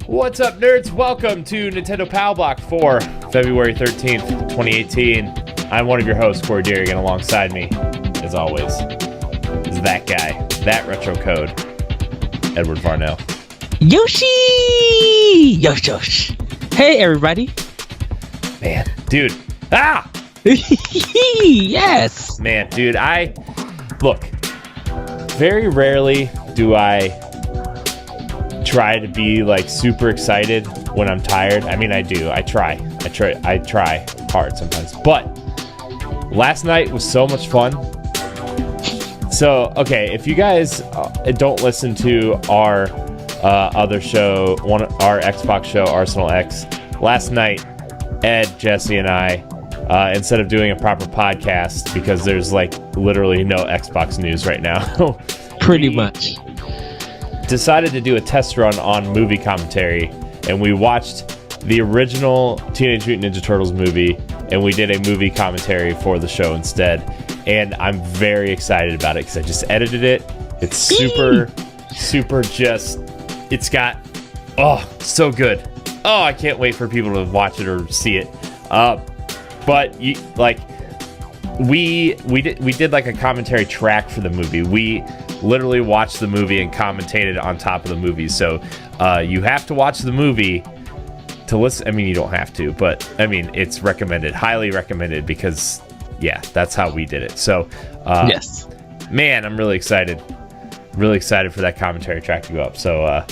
What's up, nerds? Welcome to Nintendo Pow Block for February 13th, 2018. I'm one of your hosts, Corey Dirrig, and alongside me, as always, is that guy, that retro code, Edward Varnell. Yoshi! Yosh. Hey, everybody. Man, dude. Ah! Yes! Man, dude, look, very rarely do I try to be like super excited when I'm tired. I mean, I do. I try hard sometimes. But last night was so much fun. So, okay, if you guys don't listen to our other show, our Xbox show, Arsenal X, last night, Ed, Jesse, and I, instead of doing a proper podcast, because there's like literally no Xbox news right now, pretty much decided to do a test run on movie commentary, and we watched the original Teenage Mutant Ninja Turtles movie, and we did a movie commentary for the show instead. And I'm very excited about it because I just edited it. It's super just, it's got, so good. Oh, I can't wait for people to watch it or see it. But we did like a commentary track for the movie. We literally watched the movie and commentated on top of the movie. So you have to watch the movie to listen. I mean, you don't have to, but I mean, it's recommended, highly recommended, because yeah, that's how we did it. So yes, man, I'm really excited for that commentary track to go up. So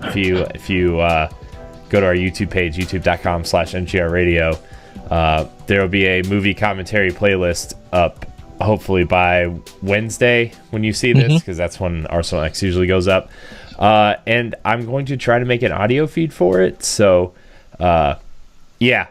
if you go to our YouTube page, youtube.com/NGR Radio, there will be a movie commentary playlist up hopefully by Wednesday when you see this, because that's when Arsenal X usually goes up. And I'm going to try to make an audio feed for it. So yeah,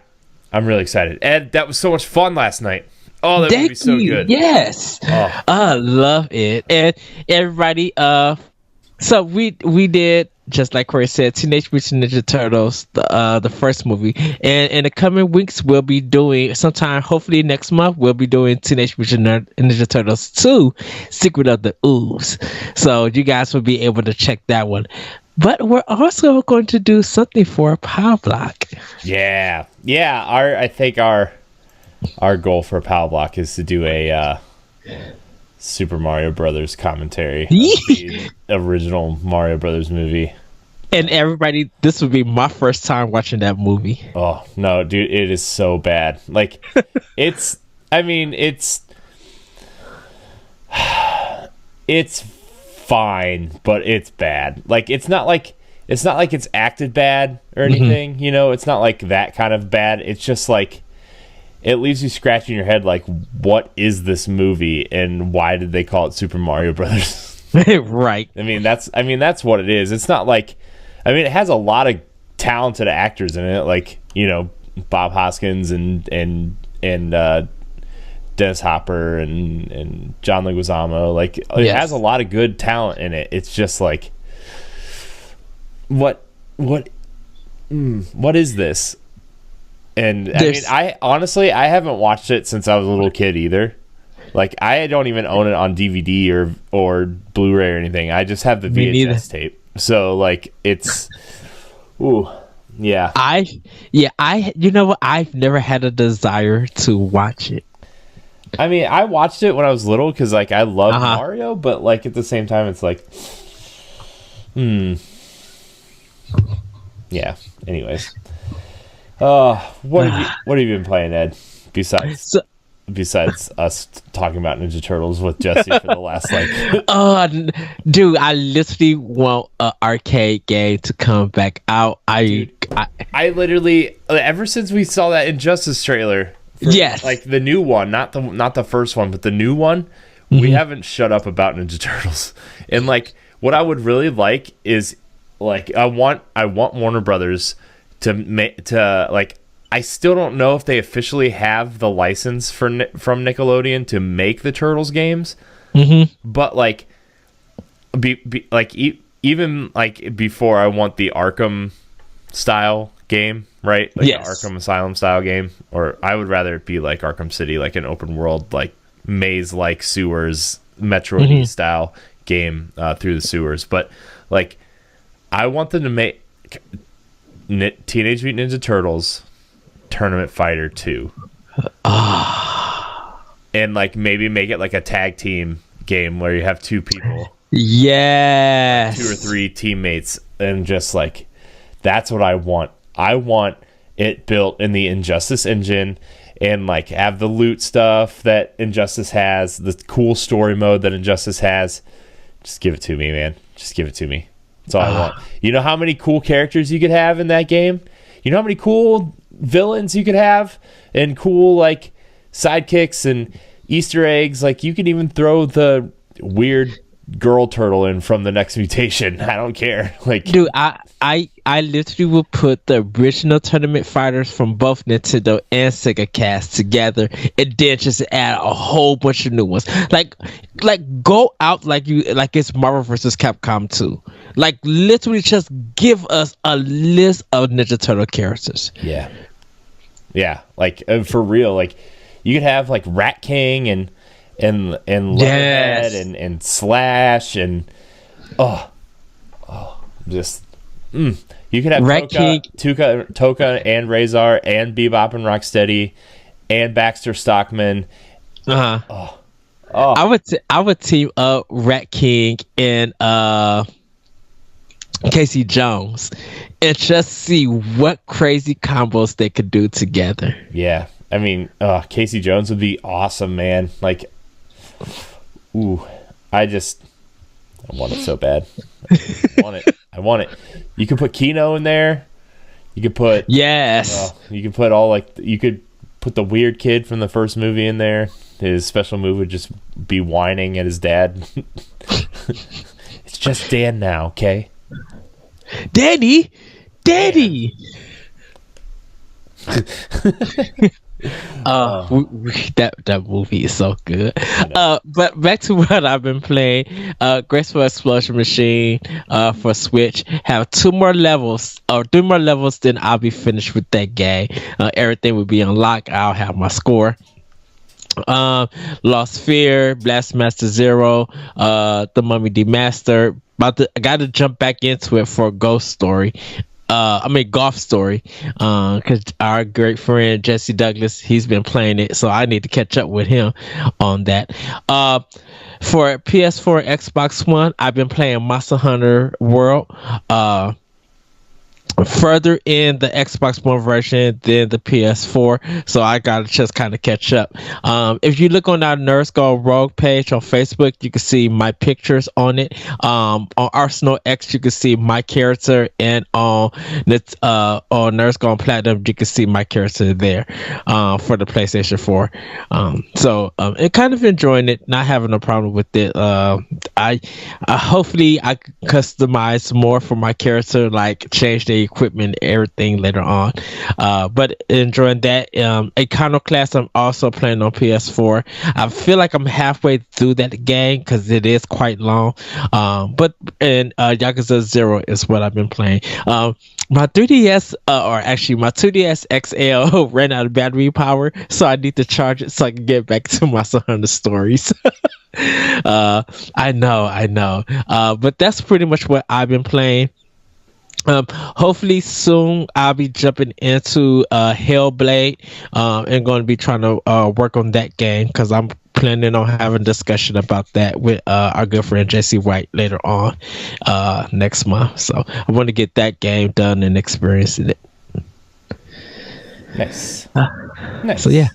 I'm really excited. Ed, that was so much fun last night. Oh, that would be so good. Yes. Oh. I love it. And everybody, so we did, just like Corey said, Teenage Mutant Ninja Turtles, the first movie. And in the coming weeks, we'll be doing, sometime, hopefully next month, we'll be doing Teenage Mutant Ninja Turtles 2, Secret of the Ooze. So you guys will be able to check that one. But we're also going to do something for Pow Block. Yeah. I think our goal for Pow Block is to do a Super Mario Brothers commentary of the original Mario Brothers movie. And everybody, this will be my first time watching that movie. Oh no, dude, it is so bad. Like, it's fine, but it's bad. Like, it's not like it's acted bad or anything, you know. It's not like that kind of bad. It's just like, it leaves you scratching your head like, what is this movie and why did they call it Super Mario Brothers? Right. I mean, that's what it is. It's not like, I mean, it has a lot of talented actors in it, like, you know, Bob Hoskins and Dennis Hopper and John Leguizamo. Like, it has a lot of good talent in it. It's just like, what is this? And I mean, I honestly haven't watched it since I was a little kid either. Like, I don't even own it on DVD or Blu-ray or anything. I just have the VHS tape. So like, it's yeah. You know what? I've never had a desire to watch it. I mean, I watched it when I was little because like I love Mario, but like at the same time, it's like, yeah. Anyways. What have you been playing, Ed? Besides us talking about Ninja Turtles with Jesse for the last dude, I literally want an arcade game to come back out. I literally, ever since we saw that Injustice trailer, like the new one, not the first one, but the new one, we haven't shut up about Ninja Turtles. And like, what I would really like is like, I want Warner Brothers to like, I still don't know if they officially have the license from Nickelodeon to make the Turtles games, but like, even like before, I want the Arkham style game, right? Like the Arkham Asylum style game, or I would rather it be like Arkham City, like an open world, like maze, like sewers, Metroid style game through the sewers. But like, I want them to make Teenage Mutant Ninja Turtles Tournament Fighter 2. And like maybe make it like a tag team game where you have two people. Yes. 2 or 3 teammates, and just like that's what I want. I want it built in the Injustice engine and like have the loot stuff that Injustice has, the cool story mode that Injustice has. Just give it to me, man. Just give it to me. That's all I want. You know how many cool characters you could have in that game? You know how many cool villains you could have and cool like sidekicks and Easter eggs? Like you can even throw the weird girl turtle in from the next mutation. I don't care. Like, dude, I literally will put the original tournament fighters from both Nintendo and Sega cast together, and then just add a whole bunch of new ones. Like go out like it's Marvel vs. Capcom 2. Like literally, just give us a list of Ninja Turtle characters. Yeah. Like for real. Like you could have like Rat King and yes. Leatherhead and Slash and you could have Toka and Razor and Bebop and Rocksteady and Baxter Stockman. I would team up Rat King and Casey Jones and just see what crazy combos they could do together. Yeah, I mean, Casey Jones would be awesome, man. Like, I want it so bad. I want it. You could put Kino in there. You could put you could put you could put the weird kid from the first movie in there. His special move would just be whining at his dad. It's just Dan now, okay? Daddy. That movie is so good. But back to what I've been playing. Graceful Explosion Machine for Switch have 3 more levels, then I'll be finished with that game. Everything will be unlocked. I'll have my score. Lost Sphere, Blastmaster Zero, The Mummy Demastered. I got to jump back into it for Golf Story, because our great friend Jesse Douglas, he's been playing it, so I need to catch up with him on that. For PS4, Xbox One, I've been playing Monster Hunter World. Further in the Xbox One version than the PS4, so I gotta just kind of catch up. If you look on our Nerds Gone Rogue page on Facebook, you can see my pictures on it. On Arsenal X, you can see my character, and on Nerds Gone Platinum, you can see my character there for the PlayStation 4. And kind of enjoying it, not having a problem with it. I hopefully I can customize more for my character, like change the equipment, everything later on. But enjoying that. Iconoclast, I'm also playing on PS4. I feel like I'm halfway through that game because it is quite long. But Yakuza 0 is what I've been playing. My 3DS, my 2DS XL ran out of battery power, so I need to charge it so I can get back to my Hunter stories. I know. But that's pretty much what I've been playing. Hopefully soon I'll be jumping into Hellblade and going to be trying to work on that game, because I'm planning on having a discussion about that with our good friend JC White later on next month. So I want to get that game done and experiencing it. Nice. So yeah.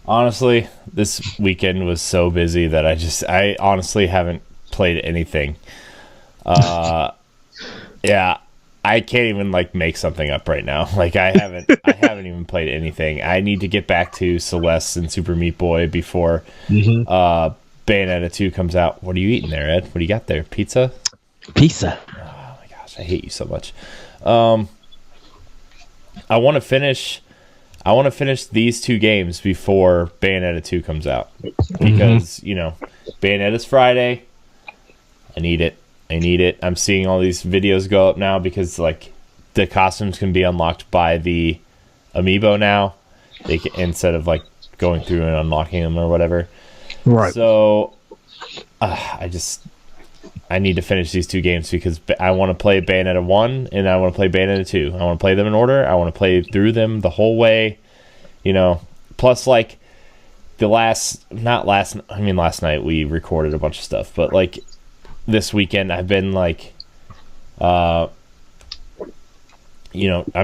Honestly, this weekend was so busy that I honestly haven't played anything. Yeah, I can't even like make something up right now. Like I haven't even played anything. I need to get back to Celeste and Super Meat Boy before Bayonetta 2 comes out. What are you eating there, Ed? What do you got there? Pizza? Pizza. Oh my gosh, I hate you so much. I want to finish these 2 games before Bayonetta 2 comes out, because Bayonetta's Friday. I need it. I'm seeing all these videos go up now because like the costumes can be unlocked by the amiibo now. They can, instead of like going through and unlocking them or whatever. Right. So I need to finish these 2 games because I want to play Bayonetta 1 and I want to play Bayonetta 2. I want to play them in order. I want to play through them the whole way, plus like last night we recorded a bunch of stuff, but like this weekend I've been like I've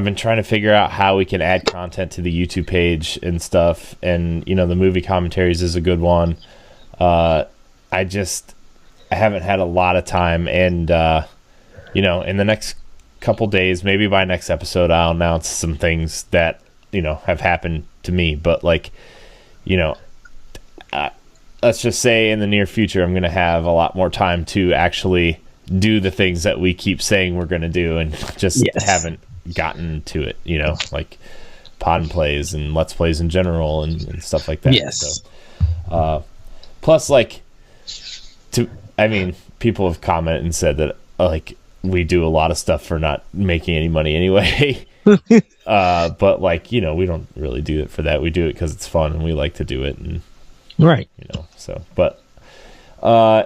been trying to figure out how we can add content to the YouTube page and stuff, and the movie commentaries is a good one. I haven't had a lot of time, and in the next couple days, maybe by next episode, I'll announce some things that have happened to me. But like, let's just say in the near future, I'm going to have a lot more time to actually do the things that we keep saying we're going to do, and just haven't gotten to it. Like pod and plays and let's plays in general and stuff like that. Yes. So, plus, like, people have commented and said that like we do a lot of stuff for not making any money anyway. But like, we don't really do it for that. We do it because it's fun and we like to do it, and right. So, but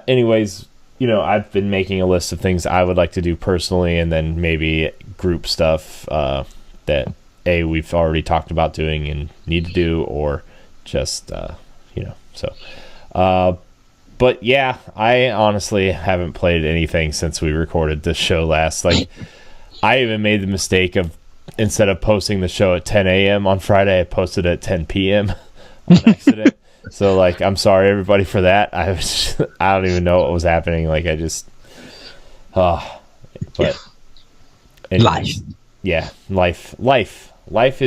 anyways, I've been making a list of things I would like to do personally, and then maybe group stuff that we've already talked about doing and need to do, or just so. But yeah, I honestly haven't played anything since we recorded this show last. Like, I even made the mistake of, instead of posting the show at 10 a.m. on Friday, I posted it at 10 p.m. on accident. So, like, I'm sorry, everybody, for that. I don't even know what was happening. Like, but anyways, life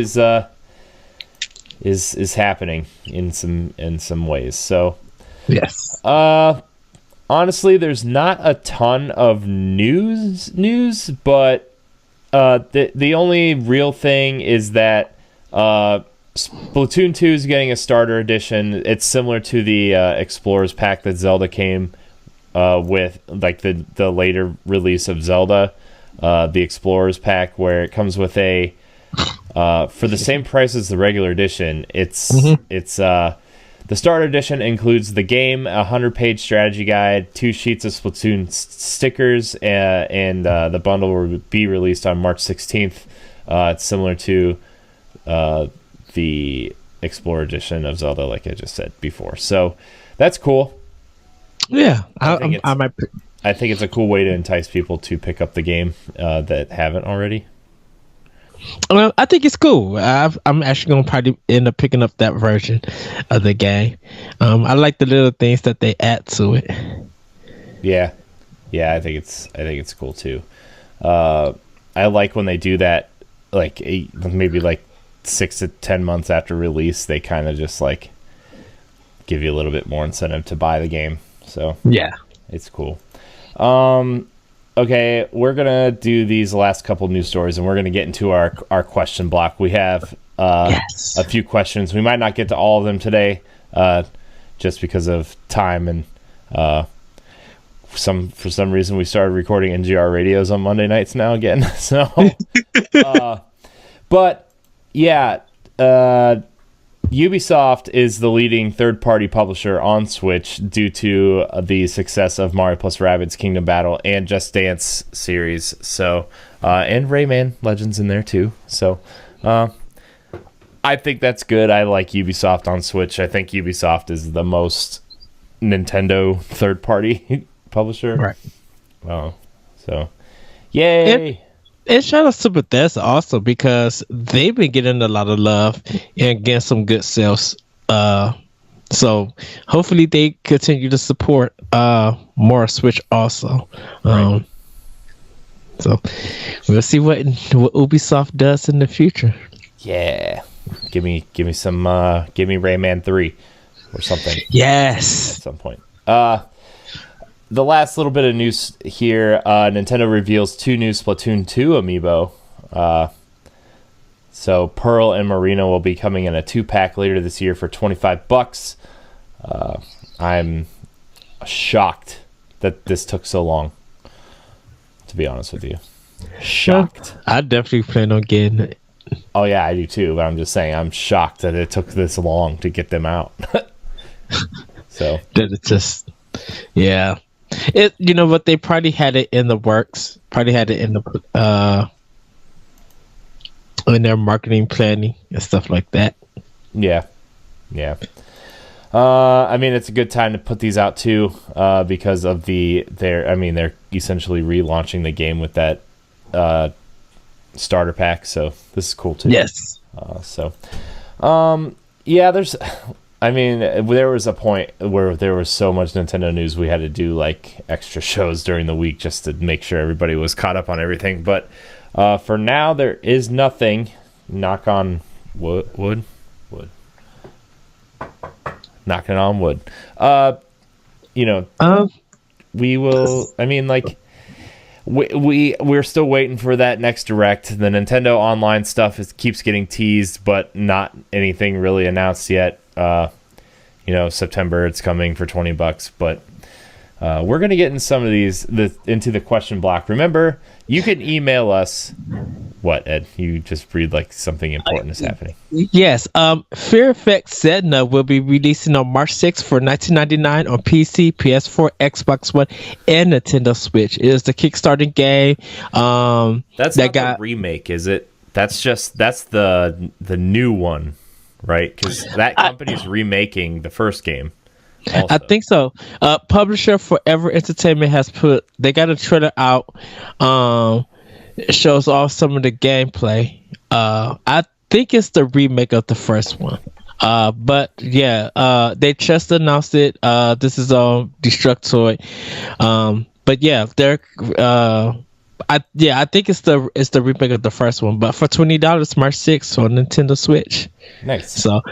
is happening in some ways. So, yes. Honestly, there's not a ton of news, but the only real thing is that Splatoon 2 is getting a starter edition. It's similar to the Explorers pack that Zelda came with, like the later release of Zelda, the Explorers pack, where it comes with a for the same price as the regular edition. It's the starter edition includes the game, a 100-page strategy guide, 2 sheets of Splatoon stickers, and the bundle will be released on March 16th. It's similar to the Explorer edition of Zelda, like I just said before. So that's cool. Yeah, I think it's a cool way to entice people to pick up the game that haven't already. I think it's cool. I'm actually gonna probably end up picking up that version of the game. I like the little things that they add to it. Yeah, I think it's cool too. I like when they do that, like maybe like 6 to 10 months after release. They kind of just like give you a little bit more incentive to buy the game. So yeah, it's cool. Okay, we're going to do these last couple news stories, and we're going to get into our question block. We have a few questions. We might not get to all of them today just because of time, and for some reason we started recording NGR radios on Monday nights now again. So, but yeah, Ubisoft is the leading third-party publisher on Switch due to the success of Mario plus Rabbids Kingdom Battle and Just Dance series. So, and Rayman Legends in there too. So, I think that's good. I like Ubisoft on Switch. I think Ubisoft is the most Nintendo third-party publisher. Right. Oh, so yay! And shout out to Bethesda also, because they've been getting a lot of love and getting some good sales. So hopefully they continue to support more Switch also. Right. So we'll see what Ubisoft does in the future. Yeah, give me some give me Rayman 3 or something. Yes, at some point. The last little bit of news here, Nintendo reveals 2 new Splatoon 2 amiibo. So Pearl and Marina will be coming in a 2-pack later this year for $25. I'm shocked that this took so long, to be honest with you. Shocked. I definitely plan on getting it. Oh yeah, I do too, but I'm just saying I'm shocked that it took this long to get them out. So that it's just, yeah. It, you know what? They probably had it in the works. Probably had it in their marketing planning and stuff like that. Yeah. I mean, it's a good time to put these out too, because of they're essentially relaunching the game with that starter pack. So this is cool too. Yes. Yeah, there was a point where there was so much Nintendo news we had to do like extra shows during the week just to make sure everybody was caught up on everything. But for now, there is nothing. Knock on wood. Knocking on wood. We will. I mean, like, we're still waiting for that next direct. The Nintendo Online stuff keeps getting teased, but not anything really announced yet. September it's coming for $20, but we're gonna get in some of these into the question block. Remember, you can email us. What, Ed? You just read like something important is happening. Yes. Fear Effect Sedna will be releasing on March 6th for $19.99 on PC, PS4, Xbox One, and Nintendo Switch. It is the Kickstarter game. That's not the remake, is it? That's the new one, right? Because that company's remaking the first game. Also. I think so. Publisher Forever Entertainment they got a trailer out. It shows off some of the gameplay. I think it's the remake of the first one. But yeah, they just announced it. This is on Destructoid. But yeah, I think it's the remake of the first one. But for $20, March 6th on Nintendo Switch. Nice. So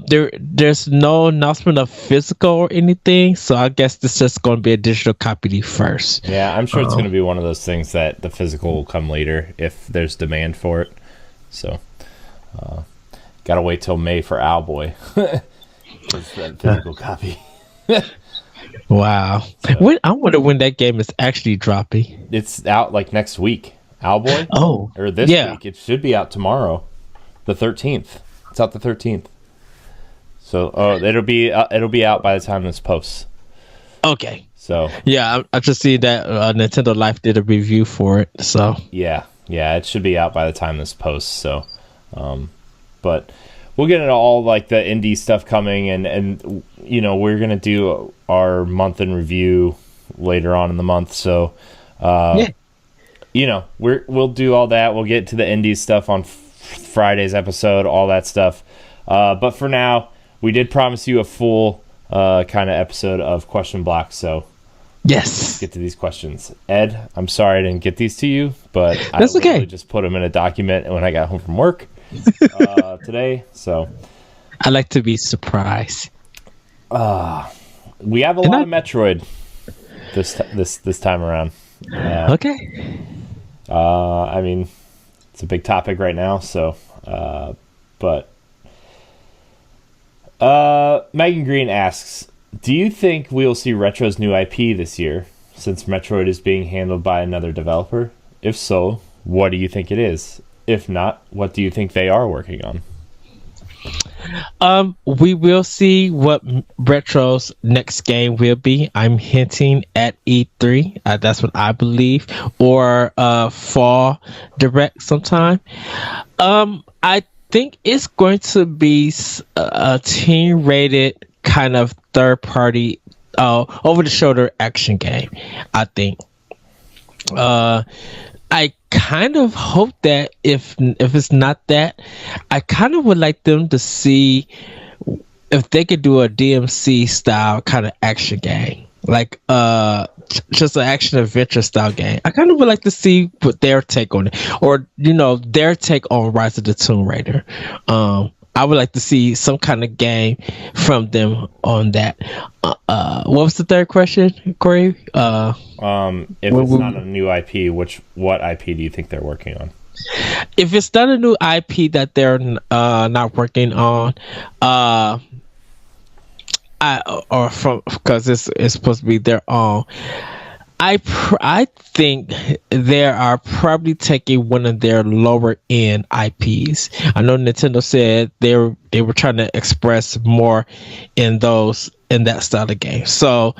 there's no announcement of physical or anything. So I guess this is just going to be a digital copy first. Yeah, I'm sure it's going to be one of those things that the physical will come later if there's demand for it. So gotta wait till May for Owlboy. It's that physical copy. Wow. So, I wonder when that game is actually dropping. It's out like next week. Owlboy? Oh. Or this week. It should be out tomorrow. The 13th. It's out the 13th. So it'll be out by the time this posts. Okay. So yeah, I just see that Nintendo Life did a review for it. So yeah, it should be out by the time this posts. So, but we'll get into all like the indie stuff coming, and we're gonna do our month in review later on in the month. So, we'll do all that. We'll get to the indie stuff on Friday's episode, all that stuff. But for now, we did promise you a full kind of episode of Question Block. So yes, let's get to these questions. Ed, I'm sorry I didn't get these to you, but that's okay. Just put them in a document when I got home from work today. So I like to be surprised. We have a lot of Metroid this time around. Okay. I mean, it's a big topic right now. So, but Megan Green asks, do you think we'll see Retro's new IP this year, since Metroid is being handled by another developer? If so, what do you think it is? If not, what do you think they are working on? We will see what Retro's next game will be. I'm hinting at E3. That's what I believe, or fall direct sometime. I think it's going to be a team-rated kind of third-party, over-the-shoulder action game. I think. I kind of hope that if it's not that, I kind of would like them to see if they could do a DMC style kind of action game, like just an action adventure style game. I kind of would like to see what their take on it, or their take on Rise of the Tomb Raider. I would like to see some kind of game from them on that. What was the third question, Corey? If it's not a new IP, what IP do you think they're working on? If it's not a new IP that they're not working on, because it's supposed to be their own. I think they are probably taking one of their lower end IPs. I know Nintendo said they were trying to express more in that style of game. So,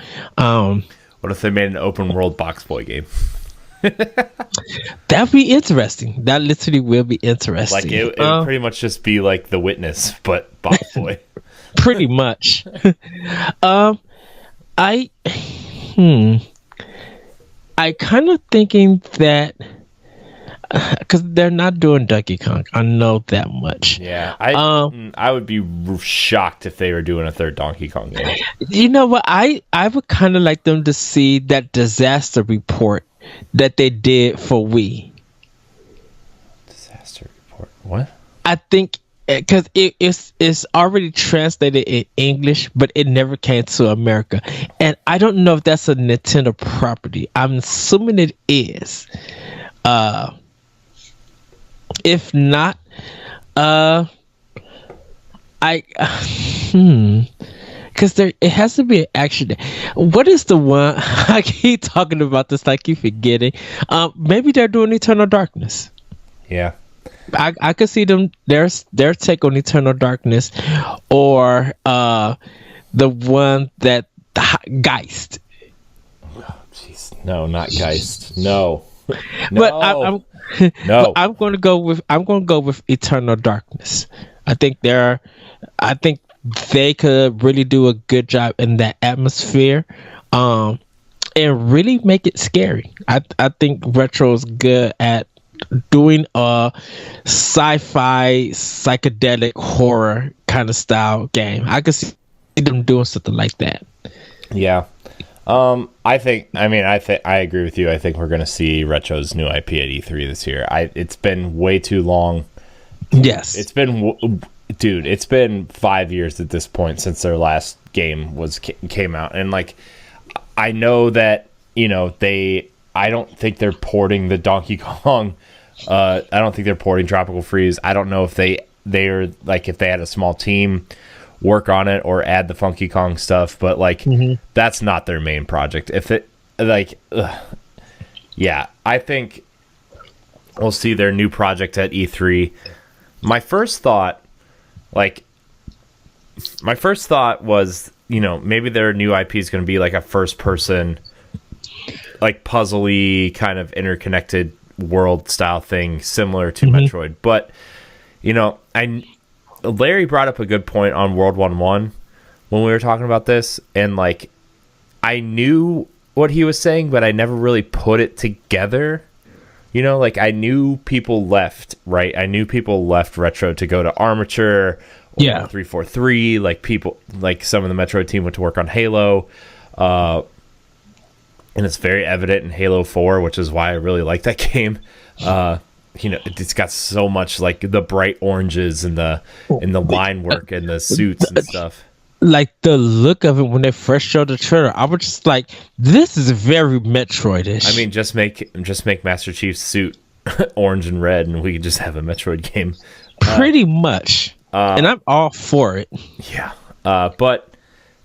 What if they made an open world Box Boy game? That'd be interesting. That literally will be interesting. Like it would pretty much just be like The Witness, but Box Boy. Pretty much. I kind of thinking that because they're not doing Donkey Kong, I know that much. Yeah, I would be shocked if they were doing a third Donkey Kong game. You know what? I would kind of like them to see that disaster report that they did for Wii. Disaster report. What? I think because it's already translated in English, but it never came to America, and I don't know if that's a Nintendo property. I'm assuming it is. If not, because it has to be an action. What is the one? I keep talking about this, I keep forgetting. Maybe they're doing Eternal Darkness. Yeah, I could see them. Their take on Eternal Darkness, or the one that Geist. Oh, jeez, no, not Geist. No. But I'm no. I'm going to go with Eternal Darkness. I think they could really do a good job in that atmosphere, and really make it scary. I think Retro is good at doing a sci-fi psychedelic horror kind of style game. I could see them doing something like that. Yeah. I agree with you. I think we're going to see Retro's new IP at E3 this year. It's been way too long. Yes. It's been 5 years at this point since their last game came out. And like, I know that, I don't think they're porting the Donkey Kong. I don't think they're porting Tropical Freeze. I don't know if they're like, if they had a small team work on it or add the Funky Kong stuff, but like that's not their main project. If it I think we'll see their new project at E3. My first thought was, maybe their new IP is going to be like a first person, like puzzly kind of interconnected world style thing similar to Metroid. But Larry brought up a good point on World 1-1 when we were talking about this, and like I knew what he was saying, but I never really put it together. Like I knew people left, right? I knew people left Retro to go to Armature or 343. Like people, like some of the Metroid team went to work on Halo, and it's very evident in Halo 4, which is why I really like that game. It's got so much like the bright oranges and the line work and the suits and stuff. Like the look of it when they first showed the trailer, I was just like, "This is very Metroid-ish." I mean, just make Master Chief's suit orange and red, and we could just have a Metroid game. Pretty much, and I'm all for it. Yeah, but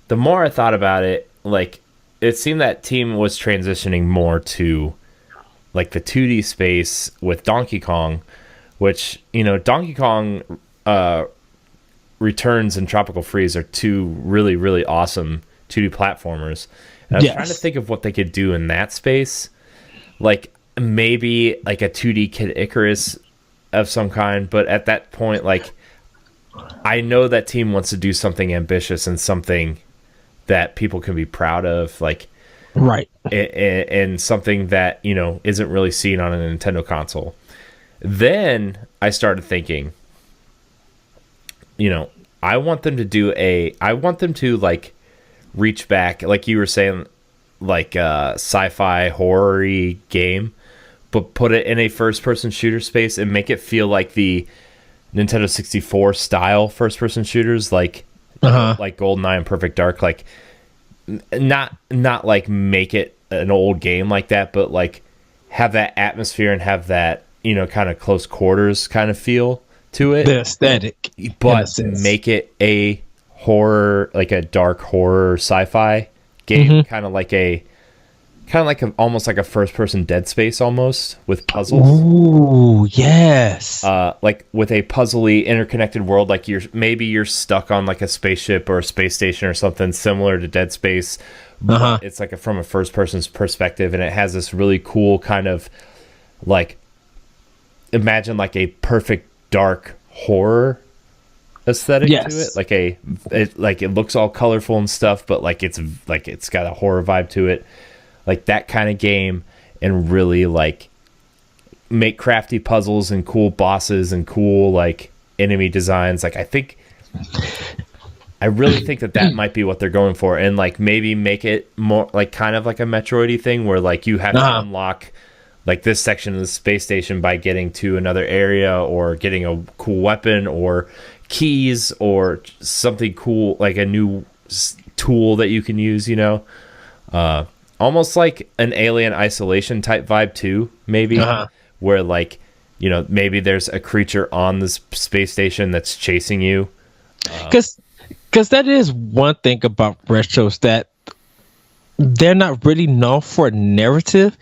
the more I thought about it, like it seemed that team was transitioning more to like the 2D space with Donkey Kong, which, Donkey Kong Returns and Tropical Freeze are two really, really awesome 2D platformers. And I was trying to think of what they could do in that space. Like maybe like a 2D Kid Icarus of some kind, but at that point, like I know that team wants to do something ambitious and something that people can be proud of, like right, and something that isn't really seen on a Nintendo console. Then I started thinking, I want them to like reach back, like you were saying, like a sci-fi horror-y game, but put it in a first-person shooter space and make it feel like the Nintendo 64 style first-person shooters, like GoldenEye and Perfect Dark, like not like make it an old game like that, but like have that atmosphere and have that kind of close quarters kind of feel to it, the aesthetic, but make it a horror, like a dark horror sci-fi game, kind of like almost like a first-person Dead Space almost with puzzles. Ooh, yes. Like with a puzzly interconnected world, like you're stuck on like a spaceship or a space station or something similar to Dead Space, but it's like from a first person's perspective, and it has this really cool kind of like, imagine like a perfect dark horror aesthetic to it. Like it looks all colorful and stuff, but like it's got a horror vibe to it, like that kind of game. And really like make crafty puzzles and cool bosses and cool like enemy designs. Like I really think that might be what they're going for, and like maybe make it more like kind of like a Metroid-y thing where like you have to unlock like this section of the space station by getting to another area or getting a cool weapon or keys or something cool, like a new tool that you can use, almost like an Alien Isolation type vibe too, maybe, where like, maybe there's a creature on this space station that's chasing you. Because that is one thing about retros, that they're not really known for narrative,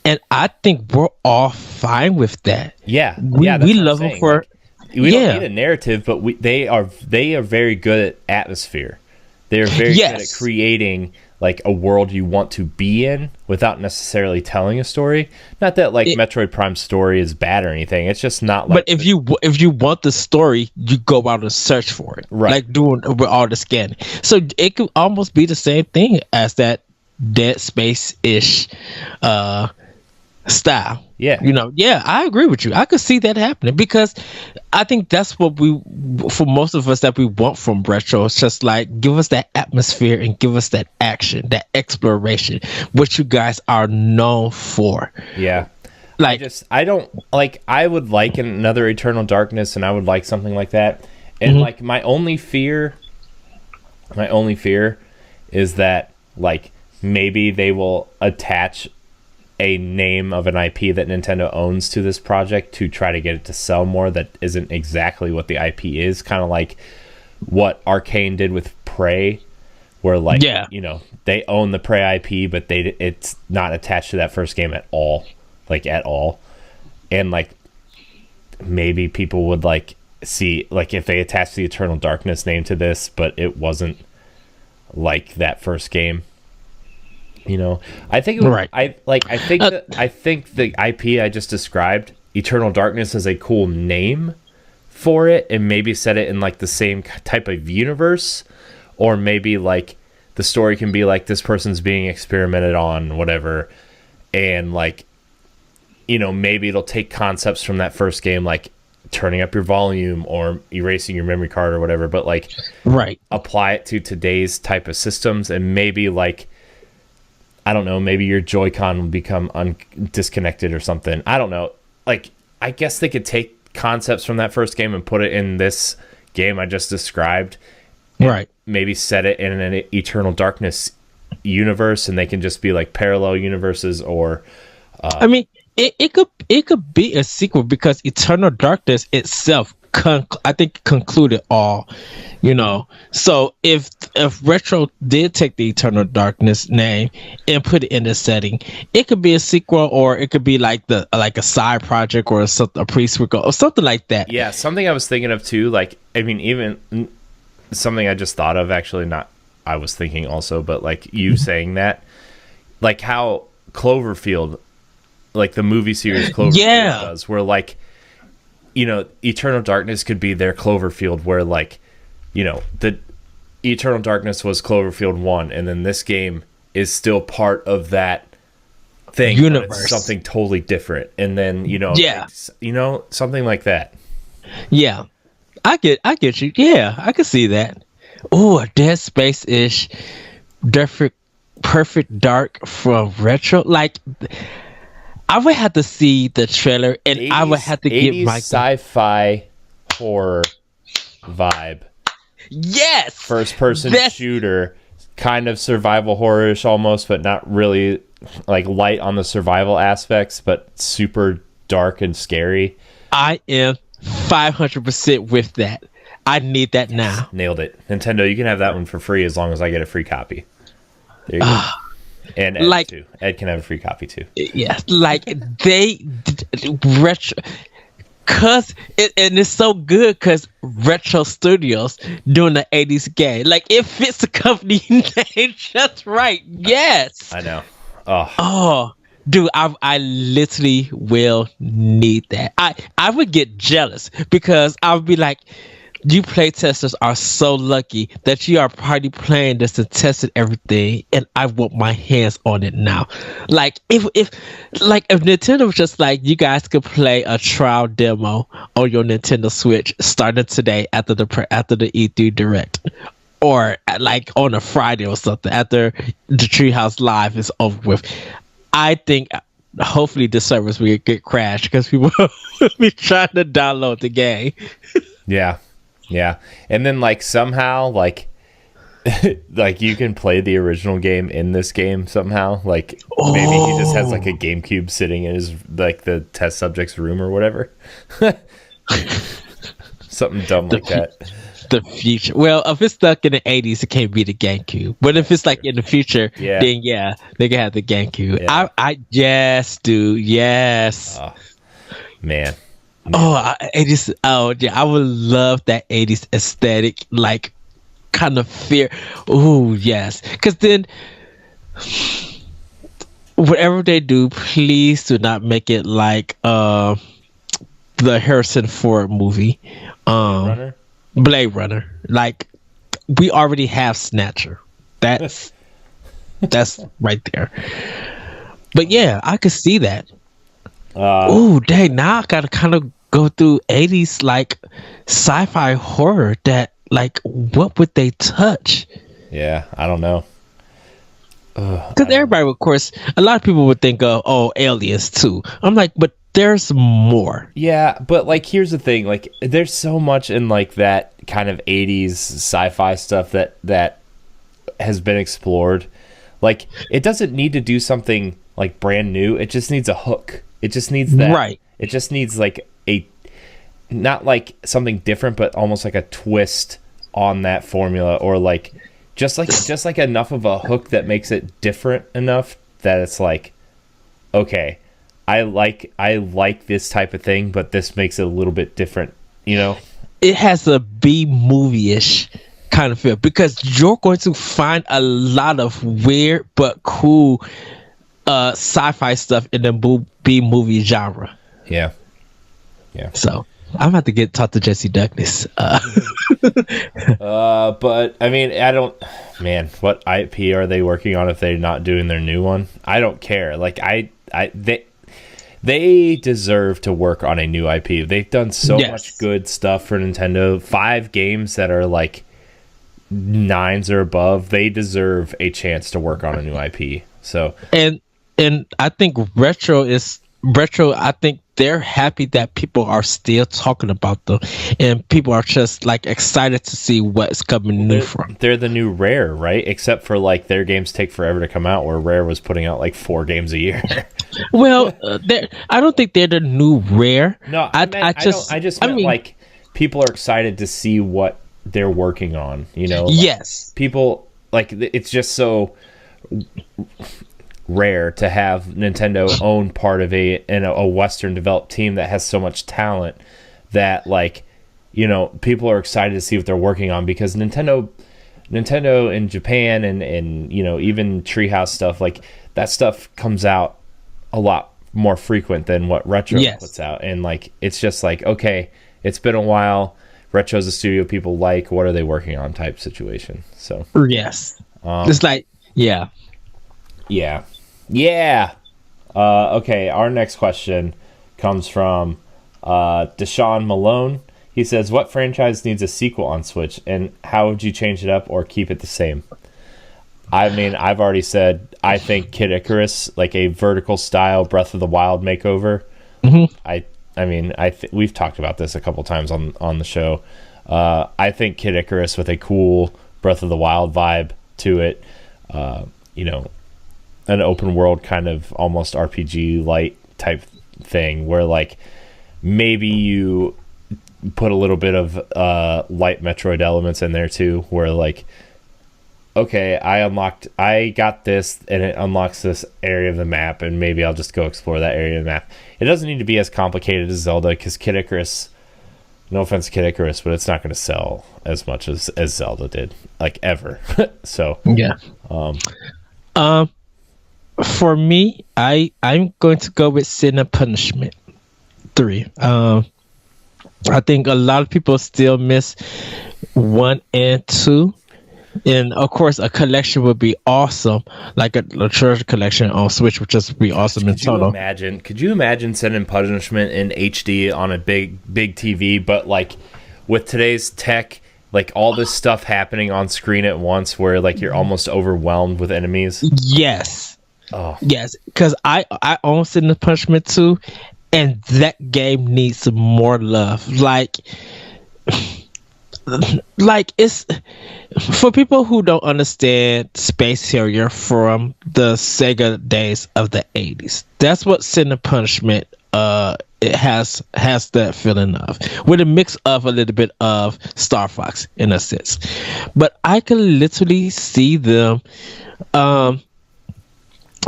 and I think we're all fine with that. We love them for. Like, we don't need a narrative, but they are very good at atmosphere. They're very good at creating like a world you want to be in without necessarily telling a story. Not that like Metroid Prime story is bad or anything. It's just not like. But if you want the story, you go out and search for it, right? Like doing with all the scanning. So it could almost be the same thing as that Dead Space-ish style. I agree with you. I could see that happening, because I think that's what for most of us, that we want from retro. It's just like, give us that atmosphere and give us that action, that exploration, what you guys are known for. Like, I would like another Eternal Darkness, and I would like something like that. And like my only fear is that like maybe they will attach a name of an IP that Nintendo owns to this project to try to get it to sell more that isn't exactly what the IP is, kind of like what Arcane did with Prey, where like they own the Prey IP, but it's not attached to that first game at all, and like maybe people would like see like if they attach the Eternal Darkness name to this, but it wasn't like that first game. I think it would, I think the IP I just described, Eternal Darkness, is a cool name for it, and maybe set it in like the same type of universe, or maybe like the story can be like this person's being experimented on, whatever, and like maybe it'll take concepts from that first game, like turning up your volume or erasing your memory card or whatever, but like apply it to today's type of systems, and maybe like, I don't know, maybe your Joy-Con will become disconnected or something. I don't know. Like, I guess they could take concepts from that first game and put it in this game I just described. Right. Maybe set it in an Eternal Darkness universe, and they can just be like parallel universes, or... I mean, it could be a sequel, because Eternal Darkness itself I think concluded all, so if Retro did take the Eternal Darkness name and put it in the setting, it could be a sequel, or it could be like a side project, or a pre-sequel or something like that. Something I was thinking of too, like, I mean, even something I just thought of, actually, not I was thinking also, but like you saying that, like how Cloverfield, like the movie series Cloverfield does, where like, Eternal Darkness could be their Cloverfield, where like, the Eternal Darkness was Cloverfield 1, and then this game is still part of that thing, universe, but it's something totally different, and then something like that. I get you. I can see that. Oh, a Dead Space-ish perfect dark from Retro, like, I would have to see the trailer, and 80s, I would have to get my sci-fi horror vibe. Yes, first-person shooter, kind of survival horror-ish almost, but not really, like light on the survival aspects, but super dark and scary. I am 500% with that. I need that now. Nailed it, Nintendo. You can have that one for free as long as I get a free copy. There you go. And Ed too. Ed can have a free copy too. Yeah, like Retro. and it's so good because Retro Studios doing the 80s game. Like, it fits the company name just right. Yes. I know. Oh, Oh, dude, I literally will need that. I would get jealous because I would be like, you playtesters are so lucky that you are probably playing this and testing everything, and I want my hands on it now. Like, if Nintendo was just like, you guys could play a trial demo on your Nintendo Switch starting today after the E3 Direct, or like on a Friday or something after the Treehouse Live is over with. I think hopefully the service will get crashed because people will be trying to download the game. yeah. Yeah. And then like somehow like like you can play the original game in this game somehow. Like maybe he just has like a GameCube sitting in his like the test subject's room or whatever. Something dumb like that. The future. Well, if it's stuck in the 80s, it can't be the GameCube. But if it's like in the future, then yeah, they can have the GameCube. Yeah. I yes, dude, yes. Oh, man. Oh, 80s. Oh, yeah, I would love that 80s aesthetic, like kind of fear. Oh, yes. Because then, whatever they do, please do not make it like the Harrison Ford movie, Runner? Blade Runner. Like, we already have Snatcher. That's right there. But yeah, I could see that. Oh, dang! Now I gotta kind of go through 80s like sci-fi horror. That like, what would they touch? Yeah, I don't know. Because everybody, of course, a lot of people would think of aliens too. I'm like, but there's more. Yeah, but like here's the thing, like there's so much in like that kind of 80s sci-fi stuff that has been explored. Like it doesn't need to do something like brand new. It just needs a hook. It just needs that. Right. It just needs like not like something different, but almost like a twist on that formula, or like just like enough of a hook that makes it different enough that it's like, okay, I like this type of thing, but this makes it a little bit different, you know? It has a B movie-ish kind of feel because you're going to find a lot of weird but cool sci-fi stuff in the B movie genre. Yeah. So I'm about to talk to Jesse Douglas. But I mean, what IP are they working on if they're not doing their new one? I don't care. Like they deserve to work on a new IP. They've done so much good stuff for Nintendo. 5 games that are like 9s or above. They deserve a chance to work on a new IP. So and I think retro. I think they're happy that people are still talking about them, and people are just like excited to see what's coming new from. They're the new Rare, right? Except for like their games take forever to come out, where Rare was putting out like 4 games a year. Well, I don't think they're the new Rare. No, I just meant like people are excited to see what they're working on. You know? Yes. People like it's just so rare to have Nintendo own part of a Western developed team that has so much talent that, like, you know, people are excited to see what they're working on, because Nintendo in Japan and you know, even Treehouse stuff, like that stuff comes out a lot more frequent than what Retro puts out, and like it's just like, okay, it's been a while, Retro's a studio people like, what are they working on type situation. So yes, it's like yeah. Okay, our next question comes from Deshaun Malone. He says, what franchise needs a sequel on Switch, and how would you change it up or keep it the same? I mean, I've already said I think Kid Icarus, like a vertical style Breath of the Wild makeover. Mm-hmm. I mean, we've talked about this a couple times on the show. I think Kid Icarus with a cool Breath of the Wild vibe to it, you know, an open world kind of almost RPG light type thing, where like maybe you put a little bit of light Metroid elements in there too, where like okay, I got this, and it unlocks this area of the map, and maybe I'll just go explore that area of the map. It doesn't need to be as complicated as Zelda, because Kid Icarus, no offense to Kid Icarus, but it's not going to sell as much as Zelda did, like, ever. So Yeah. For me, I'm going to go with Sin and Punishment 3. I think a lot of people still miss 1 and 2. And of course, a collection would be awesome, like a treasure collection on Switch, would just be awesome in total. Could you imagine Sin and Punishment in HD on a big TV, but like with today's tech, like all this stuff happening on screen at once, where like you're almost overwhelmed with enemies? Yes. Oh. Yes, because I own Sin and Punishment 2, and that game needs more love. Like it's for people who don't understand Space Harrier from the Sega days of the 80s. That's what Sin and Punishment it has that feeling of, with a mix of a little bit of Star Fox in a sense. But I can literally see them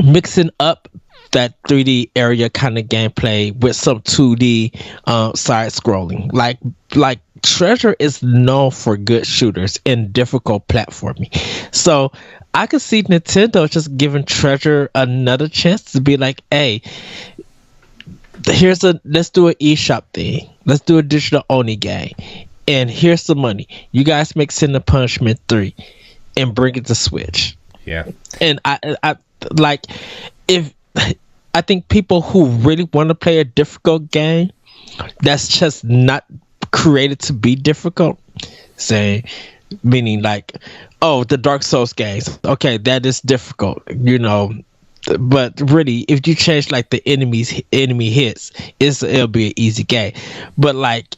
mixing up that 3D area kind of gameplay with some 2D side scrolling. Like Treasure is known for good shooters and difficult platforming. So I could see Nintendo just giving Treasure another chance to be like, hey, let's do an eShop thing. Let's do a digital only game. And here's some money. You guys make Sin and Punishment 3 and bring it to Switch. Yeah. And I like, if I think people who really want to play a difficult game that's just not created to be difficult, say, meaning like, oh, the Dark Souls games, okay, that is difficult, but really, if you change like the enemy hits, it'll be an easy game. But like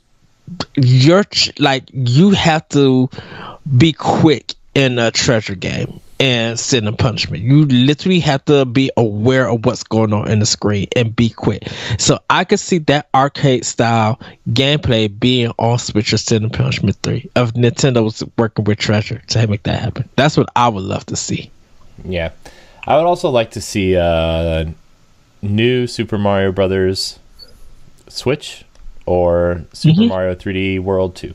you have to be quick in a Treasure game and Sin and Punishment. You literally have to be aware of what's going on in the screen and be quick. So I could see that arcade style gameplay being on Switch or Sin and Punishment 3 if Nintendo was working with Treasure to make that happen. That's what I would love to see. Yeah. I would also like to see new Super Mario Brothers Switch or Super Mario 3D World 2.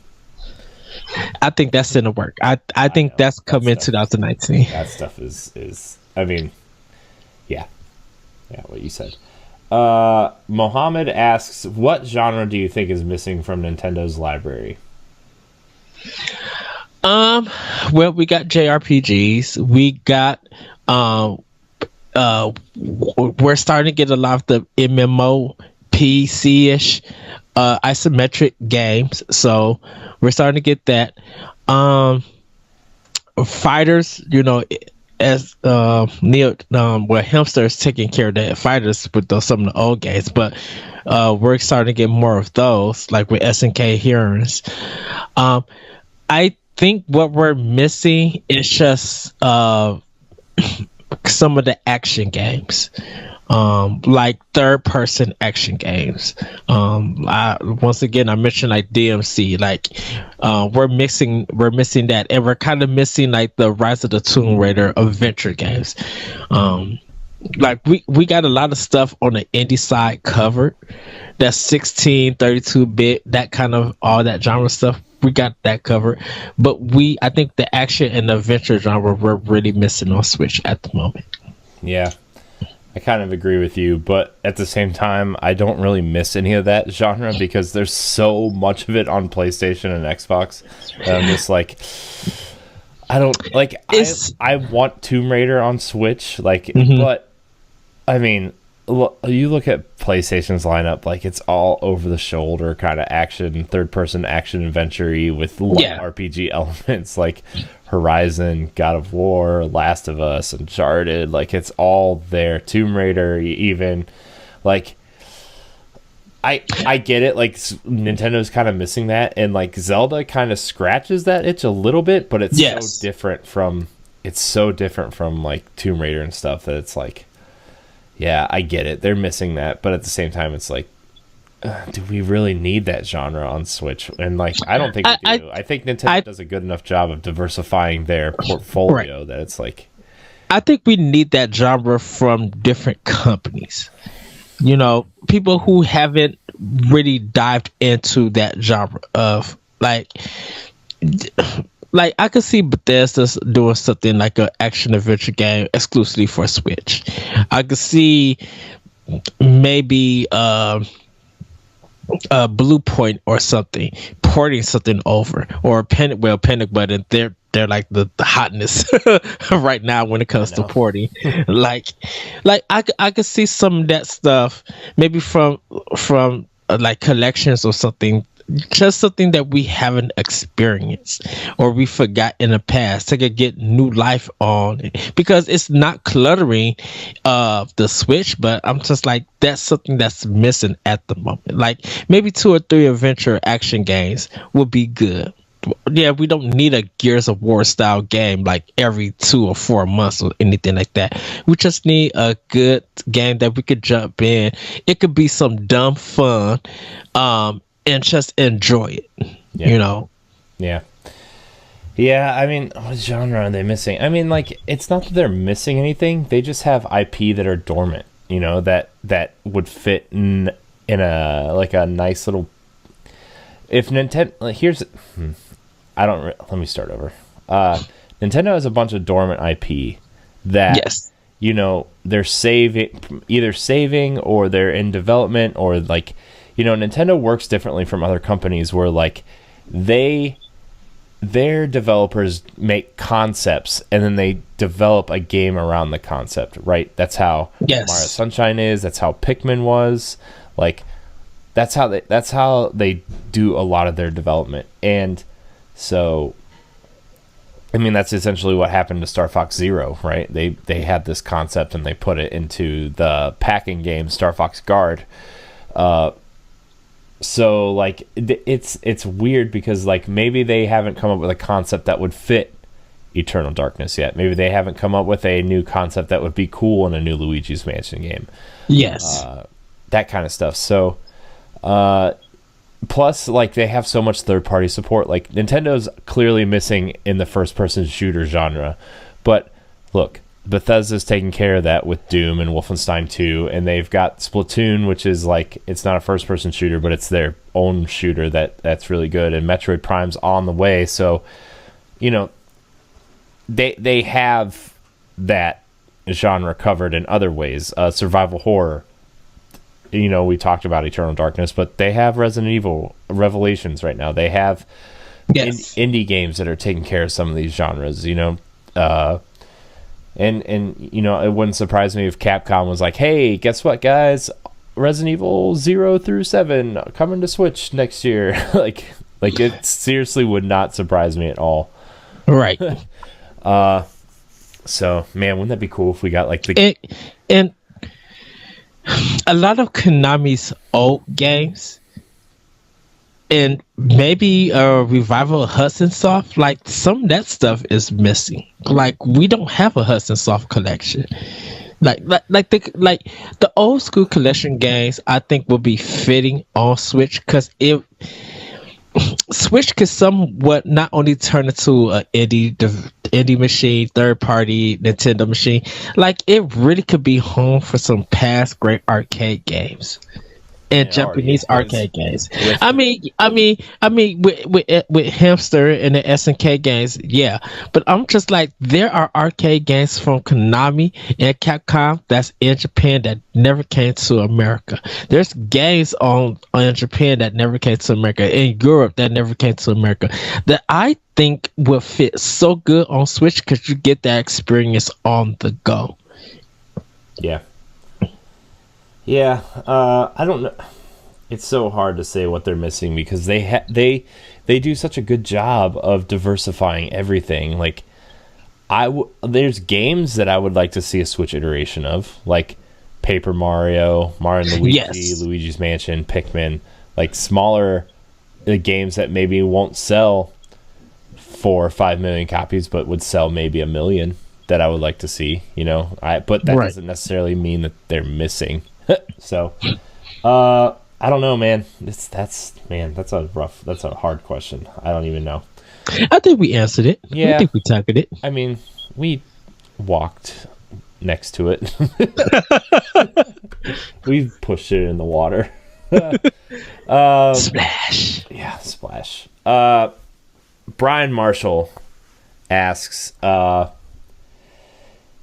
I think that's in the work. I think that's coming in 2019. That stuff is I mean, yeah, what you said. Mohammed asks, what genre do you think is missing from Nintendo's library? Well, we got JRPGs. We got we're starting to get a lot of the MMO PC-ish isometric games, so we're starting to get that. Fighters, as Neil, Hamster is taking care of that fighters with some of the old games, but we're starting to get more of those, like with SNK Heroes. I think what we're missing is just some of the action games, like third-person action games. Once again, I mentioned like DMC. Like we're missing that, and we're kind of missing like the Rise of the Tomb Raider adventure games. Like we got a lot of stuff on the indie side covered. That's 16, 32-bit, that kind of all that genre stuff. We got that covered, but I think the action and the adventure genre we're really missing on Switch at the moment. Yeah, I kind of agree with you, but at the same time, I don't really miss any of that genre because there's so much of it on PlayStation and Xbox. I'm just like, I don't like. I want Tomb Raider on Switch, like, but I mean, you look at PlayStation's lineup, like it's all over the shoulder kind of action, third-person action adventure-y with light RPG elements like Horizon, God of War, Last of Us, Uncharted. Like it's all there. Tomb Raider, even like I get it. Like Nintendo's kind of missing that, and like Zelda kind of scratches that itch a little bit, but it's so different from like Tomb Raider and stuff that it's like. Yeah, I get it. They're missing that, but at the same time, it's like do we really need that genre on Switch? And like, I don't think we do. I think Nintendo does a good enough job of diversifying their portfolio that it's like, I think we need that genre from different companies. You know, people who haven't really dived into that genre of like I could see Bethesda doing something like an action adventure game exclusively for Switch. I could see maybe Blue Point or something porting something over, or Panic Button. They're like the hotness right now when it comes to porting. like I could see some of that stuff maybe from like collections or something, just something that we haven't experienced or we forgot in the past to get new life on it, because it's not cluttering the Switch, but I'm just like, that's something that's missing at the moment. Like maybe 2 or 3 adventure action games would be good. Yeah, we don't need a Gears of War style game like every 2 or 4 months or anything like that. We just need a good game that we could jump in. It could be some dumb fun, and just enjoy it. You know? Yeah. Yeah, I mean, what genre are they missing? I mean, like, it's not that they're missing anything. They just have IP that are dormant, you know, that would fit in a, like, a nice little... If Nintendo... Like, here's... let me start over. Nintendo has a bunch of dormant IP that, you know, they're either saving or they're in development, or like, you know, Nintendo works differently from other companies where like their developers make concepts and then they develop a game around the concept, right? That's how Mario Sunshine is. That's how Pikmin was. Like, that's how they do a lot of their development. And so, I mean, that's essentially what happened to Star Fox Zero, right? They had this concept and they put it into the packing game Star Fox Guard. So like it's weird because like maybe they haven't come up with a concept that would fit Eternal Darkness yet. Maybe they haven't come up with a new concept that would be cool in a new Luigi's Mansion game. That kind of stuff. So plus, like, they have so much third-party support. Like, Nintendo's clearly missing in the first-person shooter genre. But, look, Bethesda's taking care of that with Doom and Wolfenstein 2. And they've got Splatoon, which is, like, it's not a first-person shooter, but it's their own shooter that's really good. And Metroid Prime's on the way. So, you know, they have that genre covered in other ways. Survival horror. You know, we talked about Eternal Darkness, but they have Resident Evil Revelations right now. They have indie games that are taking care of some of these genres, you know. And you know, it wouldn't surprise me if Capcom was like, hey, guess what, guys? Resident Evil 0 through 7 coming to Switch next year. like it seriously would not surprise me at all. Right. So, man, wouldn't that be cool if we got like and a lot of Konami's old games and maybe a revival of Hudson Soft, like some of that stuff is missing. Like we don't have a Hudson Soft collection. Like the old school collection games, I think will be fitting on Switch because Switch could somewhat not only turn into an indie machine, third party Nintendo machine, like it really could be home for some past great arcade games and Japanese arcade games. I mean, with Hamster and the SNK games, yeah. But I'm just like, there are arcade games from Konami and Capcom that's in Japan that never came to America. There's games in Japan that never came to America, in Europe that never came to America, that I think will fit so good on Switch because you get that experience on the go. Yeah. Yeah, I don't know. It's so hard to say what they're missing because they do such a good job of diversifying everything. Like, there's games that I would like to see a Switch iteration of, like Paper Mario, Mario and Luigi, Luigi's Mansion, Pikmin, like smaller games that maybe won't sell 4 or 5 million copies, but would sell maybe 1 million. That I would like to see, you know. But that doesn't necessarily mean that they're missing. So, I don't know, man. That's a hard question. I don't even know. I think we answered it. Yeah. I think we tackled it. I mean, we walked next to it. We pushed it in the water. Splash. Yeah, splash. Brian Marshall asks,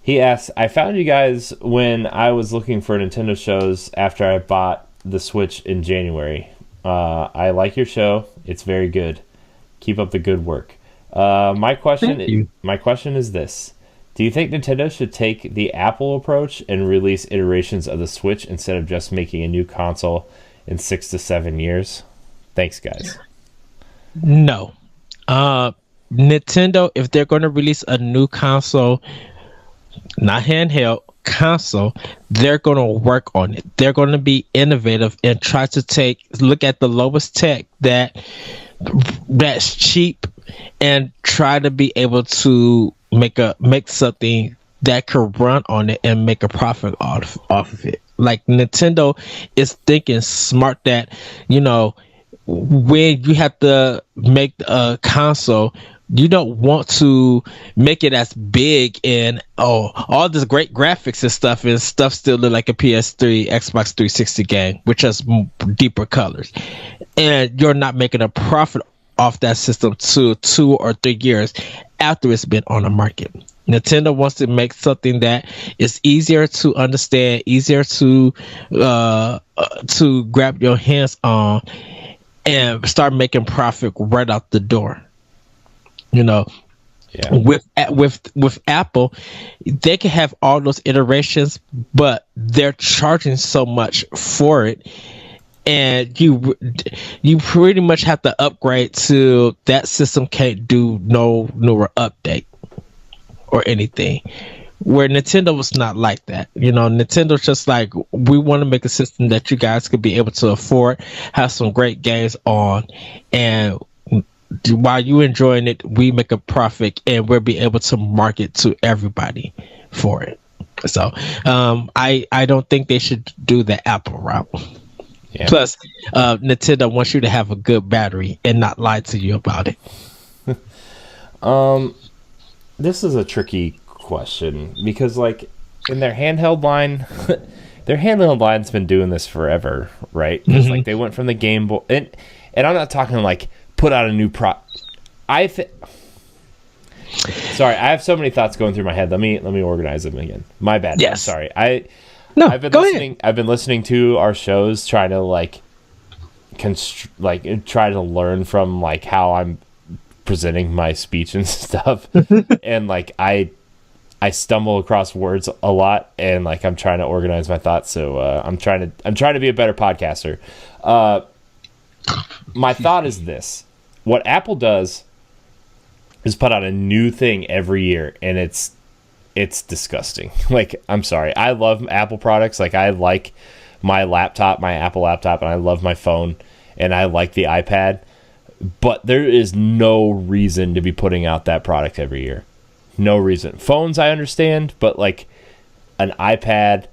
he asks, I found you guys when I was looking for Nintendo shows after I bought the Switch in January. I like your show. It's very good. Keep up the good work. My question is this. Do you think Nintendo should take the Apple approach and release iterations of the Switch instead of just making a new console in 6 to 7 years? Thanks, guys. No. Nintendo, if they're going to release a new console, not handheld, console, they're going to work on it. They're going to be innovative and try to look at the lowest tech that's cheap and try to be able to make something that could run on it and make a profit off of it. Like Nintendo is thinking smart that, when you have to make a console, you don't want to make it as big and all this great graphics and stuff still look like a PS3, Xbox 360 game, which has deeper colors, and you're not making a profit off that system to 2 or 3 years after it's been on the market. Nintendo wants to make something that is easier to understand, easier to grab your hands on, and start making profit right out the door. Yeah. With Apple, they can have all those iterations, but they're charging so much for it, and you pretty much have to upgrade to that system can't do no newer update or anything. Where Nintendo was not like that. Nintendo's just like, we want to make a system that you guys could be able to afford, have some great games on, and while you enjoying it, we make a profit and we'll be able to market to everybody for it. So I don't think they should do the Apple route. Yeah. Plus, Nintendo wants you to have a good battery and not lie to you about it. This is a tricky question because, like, in their handheld line, their handheld line's been doing this forever, right? Because like they went from the Game Boy, and I'm not talking like put out a new Sorry, I have so many thoughts going through my head. Let me organize them again. My bad. Yes. I'm sorry. I've been listening to our shows, trying to try to learn from like how I'm presenting my speech and stuff, and like I stumble across words a lot, and like I'm trying to organize my thoughts. So I'm trying to be a better podcaster. My thought is this: what Apple does is put out a new thing every year, and it's disgusting. Like, I'm sorry, I love Apple products. Like, I like my Apple laptop, and I love my phone, and I like the iPad. But there is no reason to be putting out that product every year. No reason. Phones, I understand, but like an iPad,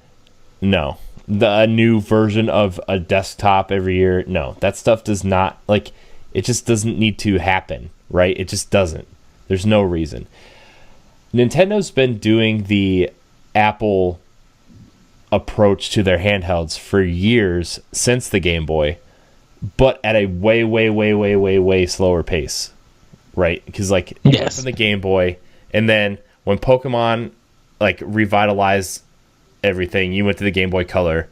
no. A new version of a desktop every year, no. That stuff does not, like, it just doesn't need to happen, right? It just doesn't. There's no reason. Nintendo's been doing the Apple approach to their handhelds for years, since the Game Boy, but at a way, way, way, way, way, way slower pace, right? Because like you went from the Game Boy, and then when Pokemon like revitalized everything, you went to the Game Boy Color.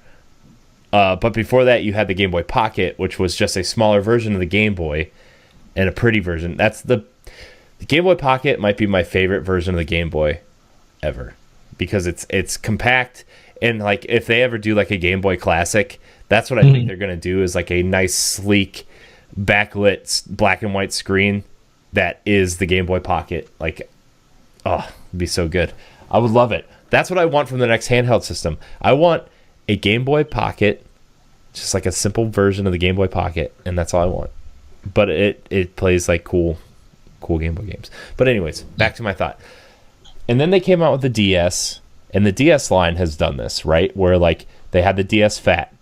But before that, you had the Game Boy Pocket, which was just a smaller version of the Game Boy and a pretty version. That's the Game Boy Pocket might be my favorite version of the Game Boy ever, because it's compact, and like if they ever do like a Game Boy Classic, that's what I think they're gonna do, is like a nice sleek backlit black and white screen that is the Game Boy Pocket. Like, oh, it'd be so good. I would love it. That's what I want from the next handheld system. I want a Game Boy Pocket, just like a simple version of the Game Boy Pocket, and that's all I want. But it plays like cool Game Boy games. But anyways, back to my thought. And then they came out with the DS, and the DS line has done this, right? Where like they had the DS Fat,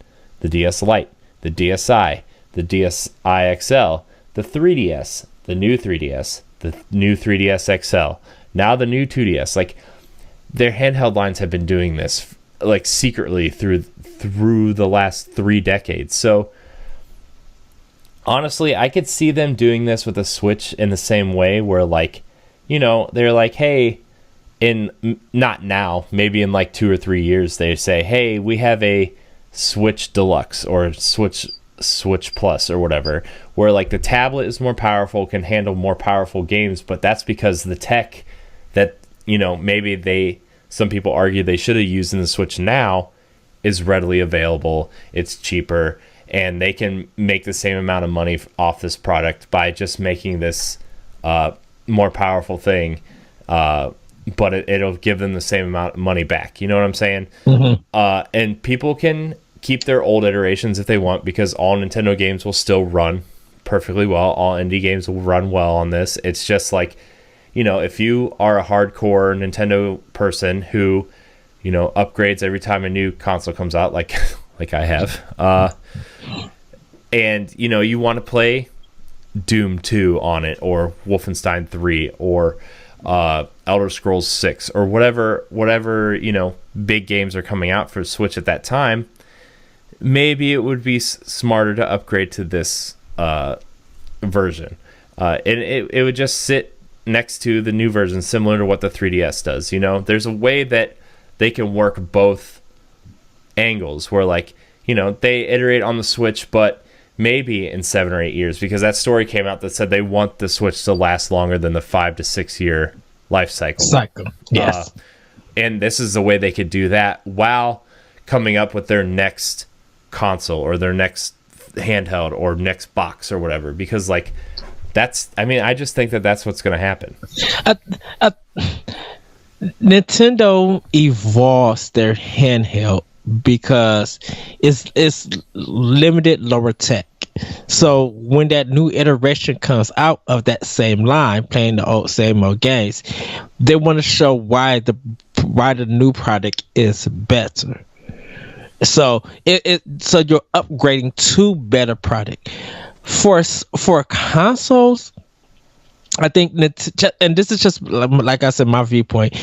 the DS Lite, the DSi, the DSi XL, the 3DS, the new 3DS, the new 3DS XL, now the new 2DS. Like, their handheld lines have been doing this like secretly through the last 3 decades. So honestly, I could see them doing this with a Switch in the same way, where, like, you know, they're like, hey, not now, maybe in like 2 or 3 years, they say, hey, we have a Switch Deluxe or Switch Plus or whatever, where like the tablet is more powerful, can handle more powerful games, but that's because the tech that, you know, maybe some people argue they should have used in the Switch now is readily available, it's cheaper, and they can make the same amount of money off this product by just making this more powerful thing, but it'll give them the same amount of money back. You know what I'm saying? Mm-hmm. And people can keep their old iterations if they want, because all Nintendo games will still run perfectly well. All indie games will run well on this. It's just like, you know, if you are a hardcore Nintendo person who, you know, upgrades every time a new console comes out, like I have, and, you know, you want to play Doom 2 on it, or Wolfenstein 3, or Elder Scrolls 6, or whatever, you know, big games are coming out for Switch at that time, maybe it would be smarter to upgrade to this version. And it would just sit next to the new version, similar to what the 3DS does. You know, there's a way that they can work both angles, where, like, you know, they iterate on the Switch, but maybe in 7 or 8 years, because that story came out that said they want the Switch to last longer than the 5 to 6 year life cycle. Yes. And this is the way they could do that while coming up with their next console or their next handheld or next box or whatever, because, like, I just think that that's what's going to happen. Nintendo evolves their handheld because it's limited lower tech. So when that new iteration comes out of that same line, playing the same old games, they want to show why the new product is better. So so you're upgrading to better product. For consoles, I think, and this is just like I said, my viewpoint.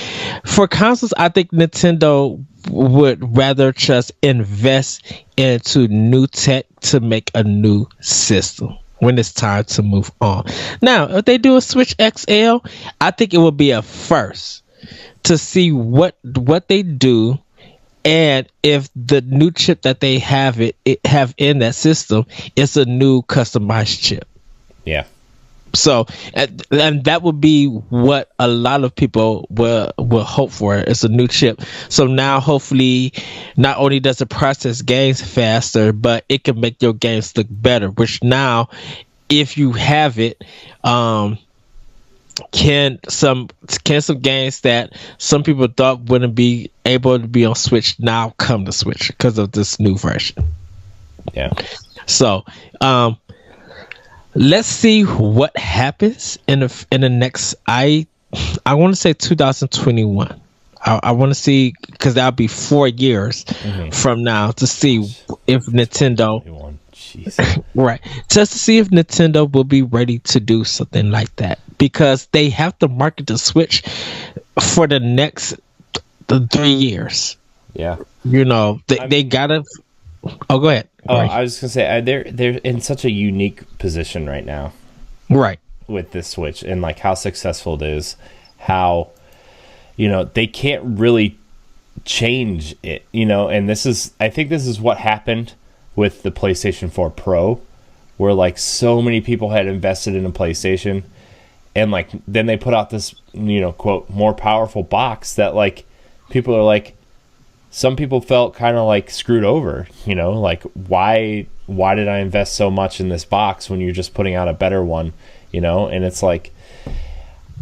For consoles, I think Nintendo would rather just invest into new tech to make a new system when it's time to move on. Now, if they do a Switch XL, I think it would be a first to see what they do, and if the new chip that they have in that system is a new customized chip. Yeah. So, and that would be what a lot of people will hope for. It's a new chip. So now, hopefully, not only does it process games faster, but it can make your games look better. Which now, if you have it, can some games that some people thought wouldn't be able to be on Switch now come to Switch because of this new version. Yeah. So, let's see what happens in the next. I want to say 2021. I want to see, because that'll be 4 years from now, to see if Nintendo. Right, just to see if Nintendo will be ready to do something like that, because they have to market the Switch for the next 3 years. Yeah, you know, they gotta. Oh, go ahead. Oh, I was gonna say they're in such a unique position right now, right? With this Switch, and like how successful it is, how, you know, they can't really change it, you know. And I think this is what happened with the PlayStation 4 Pro, where like so many people had invested in a PlayStation, and like then they put out this, you know, quote, more powerful box that like people are like, some people felt kind of like screwed over, you know, like why did I invest so much in this box when you're just putting out a better one, you know? And it's like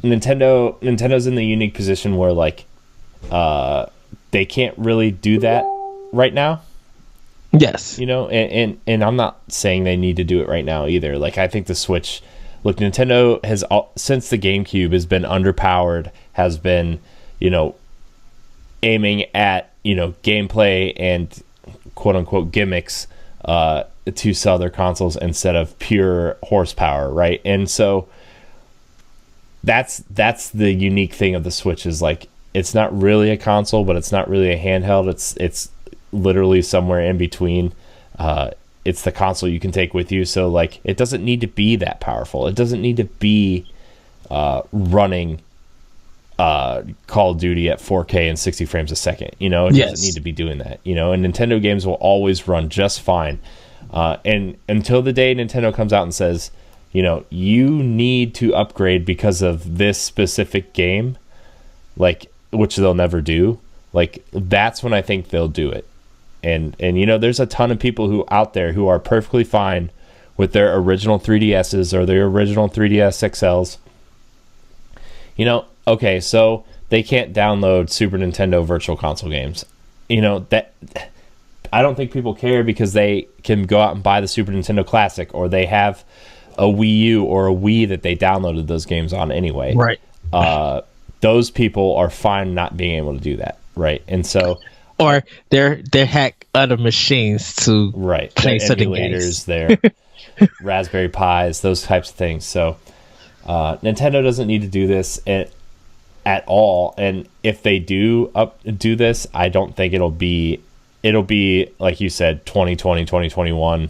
Nintendo's in the unique position where like they can't really do that right now. Yes. You know, and I'm not saying they need to do it right now either. Like, I think the Switch, look, Nintendo has, since the GameCube, has been underpowered, has been, you know, aiming at, you know, gameplay and quote unquote gimmicks to sell their consoles instead of pure horsepower, right? And so that's the unique thing of the Switch is like it's not really a console, but it's not really a handheld. It's literally somewhere in between. It's the console you can take with you, so like it doesn't need to be that powerful. It doesn't need to be running Call of Duty at 4K and 60 frames a second. It doesn't need to be doing that. And Nintendo games will always run just fine. And until the day Nintendo comes out and says, you need to upgrade because of this specific game, like, which they'll never do, like, that's when I think they'll do it. And there's a ton of people who out there who are perfectly fine with their original 3DSs or their original 3DS XLs. Okay, so they can't download Super Nintendo Virtual Console games. That I don't think people care because they can go out and buy the Super Nintendo Classic, or they have a Wii U or a Wii that they downloaded those games on anyway. Right. Those people are fine not being able to do that, right? And so, or they hack other machines to play certain games. Their Raspberry Pis, those types of things. So Nintendo doesn't need to do this at all. And if they do this, I don't think it'll be like you said, 2020, 2021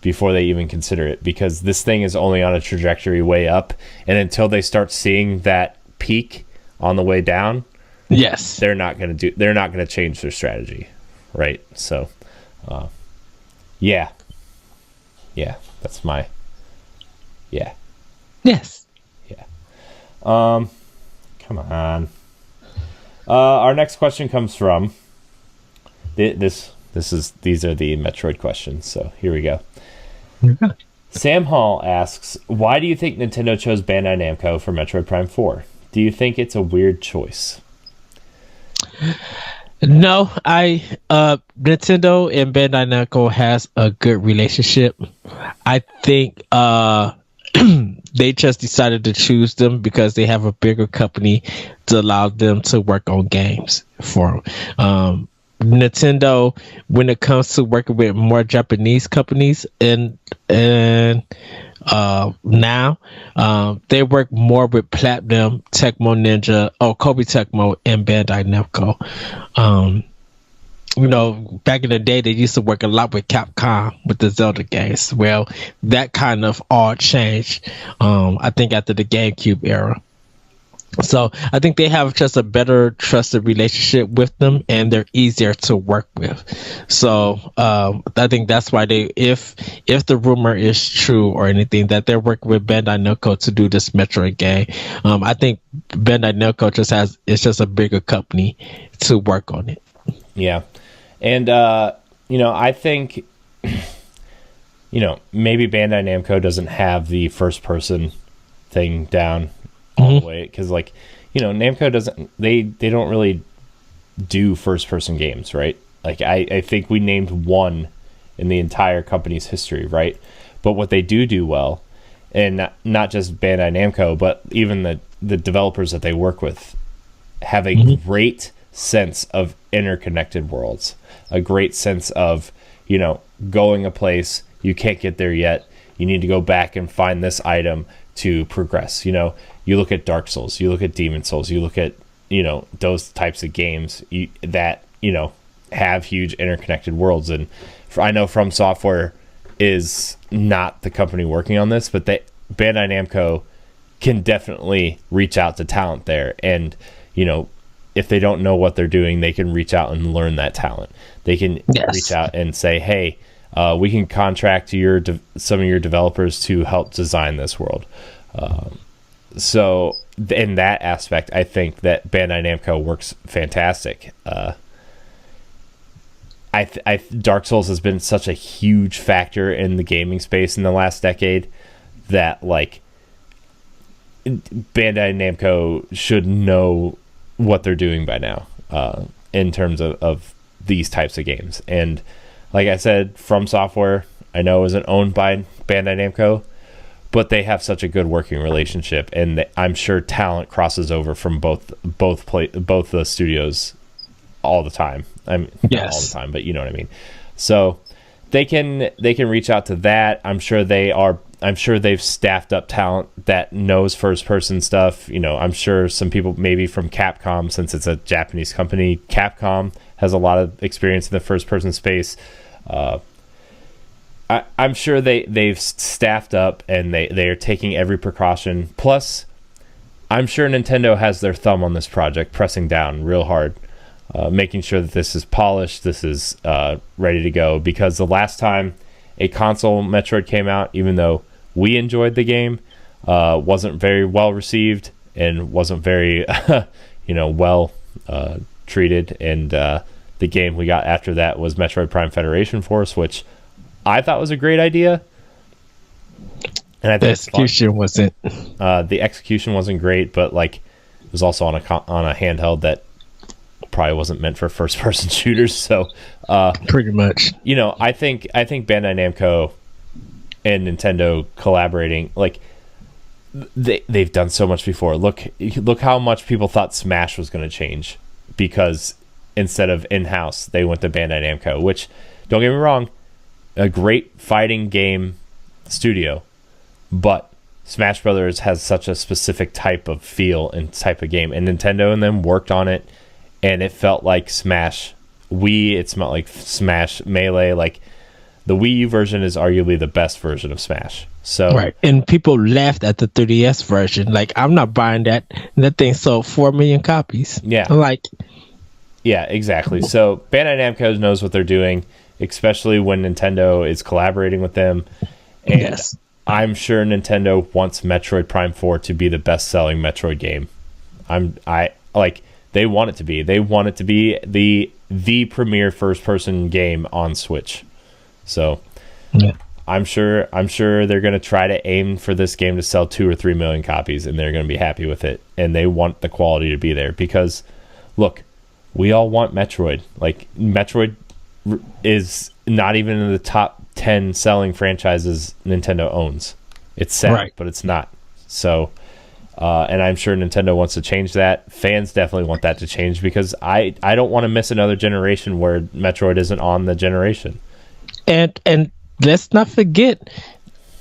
before they even consider it, because this thing is only on a trajectory way up, and until they start seeing that peak on the way down, they're not going to change their strategy, right? So that's my come on. Our next question comes from these are the Metroid questions, so here we go. Sam Hall asks, why do you think Nintendo chose Bandai Namco for Metroid Prime 4? Do you think it's a weird choice? No, Nintendo and Bandai Namco has a good relationship. I think they just decided to choose them because they have a bigger company to allow them to work on games for them. Nintendo, when it comes to working with more Japanese companies and now they work more with Platinum, Tecmo Ninja, Kobe Tecmo, and Bandai Namco. Back in the day, they used to work a lot with Capcom with the Zelda games. Well, that kind of all changed, I think, after the GameCube era. So I think they have just a better trusted relationship with them, and they're easier to work with. So I think that's why if the rumor is true or anything, that they're working with Bandai Namco to do this Metroid game. I think Bandai Namco it's just a bigger company to work on it. Yeah. And, I think, maybe Bandai Namco doesn't have the first person thing down all the way. Because, Namco they don't really do first person games, right? Like, I think we named one in the entire company's history, right? But what they do well, and not just Bandai Namco, but even the developers that they work with, have a great sense of interconnected worlds, a great sense of going a place, you can't get there yet, you need to go back and find this item to progress. You look at Dark Souls, you look at Demon Souls, you look at those types of games that have huge interconnected worlds. And I know From Software is not the company working on this, but Bandai Namco can definitely reach out to talent there, and if they don't know what they're doing, they can reach out and learn that talent. They can reach out and say, hey, we can contract some of your developers to help design this world. So in that aspect, I think that Bandai Namco works fantastic. Dark Souls has been such a huge factor in the gaming space in the last decade that Bandai Namco should know what they're doing by now in terms of these types of games. And like I said, From Software I know isn't owned by Bandai Namco, but they have such a good working relationship, and I'm sure talent crosses over from both the studios all the time. Not all the time, but you know what I mean. So they can reach out to that. I'm sure they've staffed up talent that knows first person stuff. I'm sure some people maybe from Capcom, since it's a Japanese company, Capcom has a lot of experience in the first person space. I'm sure they've staffed up and they are taking every precaution. Plus, I'm sure Nintendo has their thumb on this project, pressing down real hard, making sure that this is polished, this is ready to go. Because the last time a console Metroid came out, even though we enjoyed the game, wasn't very well received and wasn't very well treated. And the game we got after that was Metroid Prime Federation Force, which I thought was a great idea. And I think the execution wasn't great, but like it was also on a handheld that probably wasn't meant for first person shooters. So pretty much, I think Bandai Namco and Nintendo collaborating, like they've done so much before. Look how much people thought Smash was going to change because instead of in-house, they went to Bandai Namco, which, don't get me wrong, a great fighting game studio, but Smash Brothers has such a specific type of feel and type of game, and Nintendo and them worked on it, and it felt like Smash Wii. It smelled like Smash Melee. Like the Wii U version is arguably the best version of Smash. So right, and people laughed at the 3DS version. Like, I'm not buying that. That thing sold 4 million copies. Yeah, yeah, exactly. So Bandai Namco knows what they're doing, especially when Nintendo is collaborating with them. And yes, I'm sure Nintendo wants Metroid Prime 4 to be the best-selling Metroid game. They want it to be. They want it to be the premier first-person game on Switch. So, yeah. I'm sure they're going to try to aim for this game to sell 2 or 3 million copies, and they're going to be happy with it. And they want the quality to be there because, look, we all want Metroid. Like, Metroid is not even in the top 10 selling franchises Nintendo owns. It's sad, right, but it's not. So, and I'm sure Nintendo wants to change that. Fans definitely want that to change because I don't want to miss another generation where Metroid isn't on the generation. And let's not forget,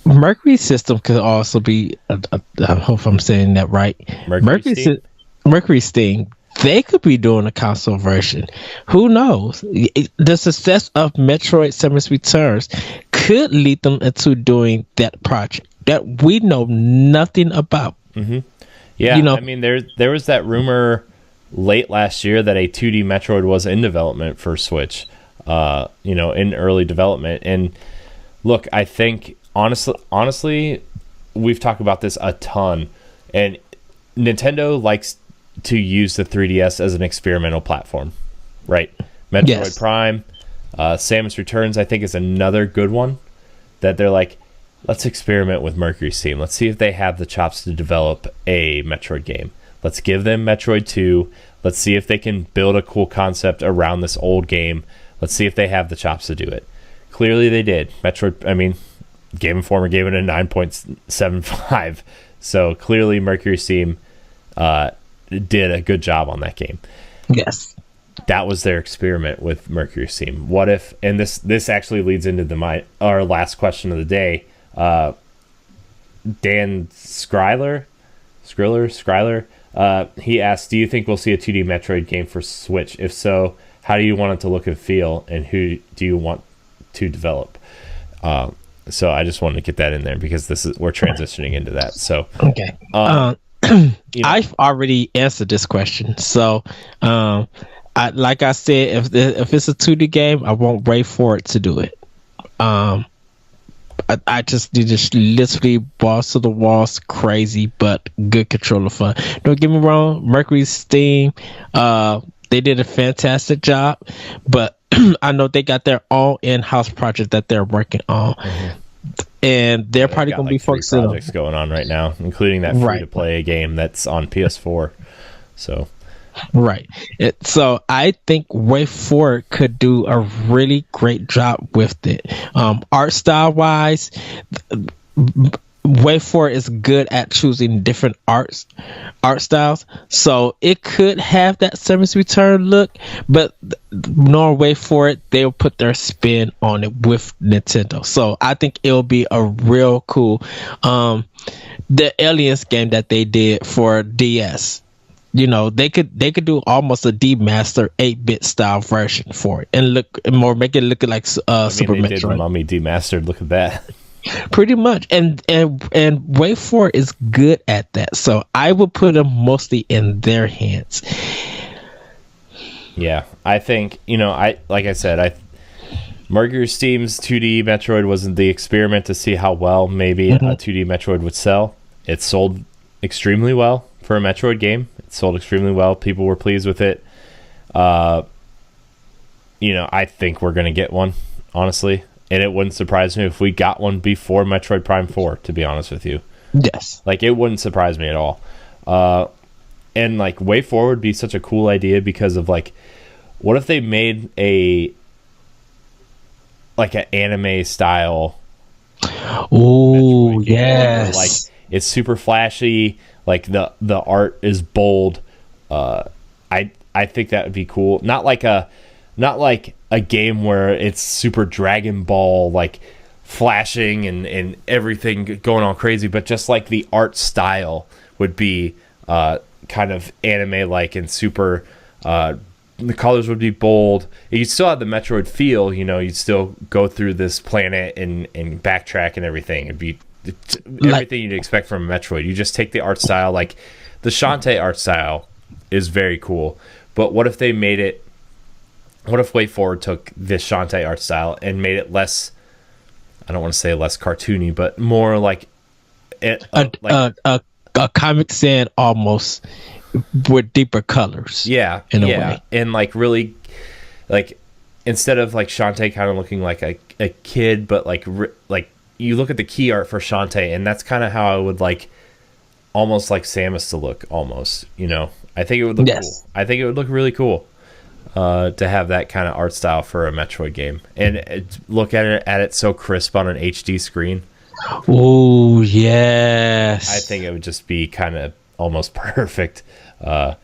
Mercury System could also be. I hope I'm saying that right. Mercury Steam. They could be doing a console version. Who knows? The success of Metroid Samus Returns could lead them into doing that project that we know nothing about. Mm-hmm. Yeah, I mean, there was that rumor late last year that a 2D Metroid was in development for Switch, in early development. And look, I think honestly, we've talked about this a ton, and Nintendo likes to use the 3DS as an experimental platform, right? Metroid Prime, Samus Returns, I think, is another good one that they're like, let's experiment with Mercury Steam. Let's see if they have the chops to develop a Metroid game. Let's give them Metroid 2. Let's see if they can build a cool concept around this old game. Let's see if they have the chops to do it. Clearly they did. Game Informer gave it a 9.75. So clearly Mercury Steam did a good job on that game. Yes. That was their experiment with Mercury Steam. What if, and this actually leads into our last question of the day. Dan Skriller, he asked, do you think we'll see a 2D Metroid game for Switch? If so, how do you want it to look and feel, and who do you want to develop? So I just wanted to get that in there because we're transitioning into that. So okay. I've already answered this question. So, like I said, if it's a 2D game, I won't wait for it to do it. I just need to literally balls to the walls, crazy, but good controller fun. Don't get me wrong, Mercury Steam, they did a fantastic job, but I know they got their own in-house project that they're working on. Mm-hmm. And they're probably going to be focusing on projects going on right now, including that free-to-play game that's on PS4. So, right. So I think Way Forward could do a really great job with it. Art style-wise, Way4 is good at choosing different art styles, so it could have that Samus Return look, but knowing Way4, they'll put their spin on it with Nintendo. So I think it'll be a real cool. The Aliens game that they did for DS, you know, they could do almost a demaster 8-bit style version for it and make it look like Super they Metroid. did Mummy Demastered. Look at that. Pretty much, and Way4 is good at that, so I would put them mostly in their hands. Yeah, I think, you know, like I said, Mercury Steam's 2D Metroid wasn't the experiment to see how well maybe a 2D Metroid would sell. It sold extremely well for a Metroid game. It sold extremely well. People were pleased with it. You know, I think we're gonna get one, honestly. And it wouldn't surprise me if we got one before Metroid Prime 4, to be honest with you. Yes. Like, it wouldn't surprise me at all. And, like, Way4 would be such a cool idea because of, like, what if they made an anime style? Oh, yes. Like, it's super flashy. Like, the art is bold. I think that would be cool. Not like a game where it's super Dragon Ball, like flashing and everything going all crazy, but just like the art style would be kind of anime like and super. The colors would be bold. You'd still have the Metroid feel, you know. You'd still go through this planet and backtrack and everything. It'd be everything you'd expect from a Metroid. You just take the art style, like the Shantae art style is very cool. But what if they made it? What if Way4 took this Shantae art style and made it less, I don't want to say less cartoony, but more like a Comic Sans almost with deeper colors. Yeah, in a way. And like really, like instead of like Shantae kind of looking like a kid, but like you look at the key art for Shantae, and that's kind of how I would like almost like Samus to look almost. You know, I think it would look cool. I think it would look really cool. To have that kind of art style for a Metroid game and look at it so crisp on an HD screen. Oh yes, I think it would just be kind of almost perfect. You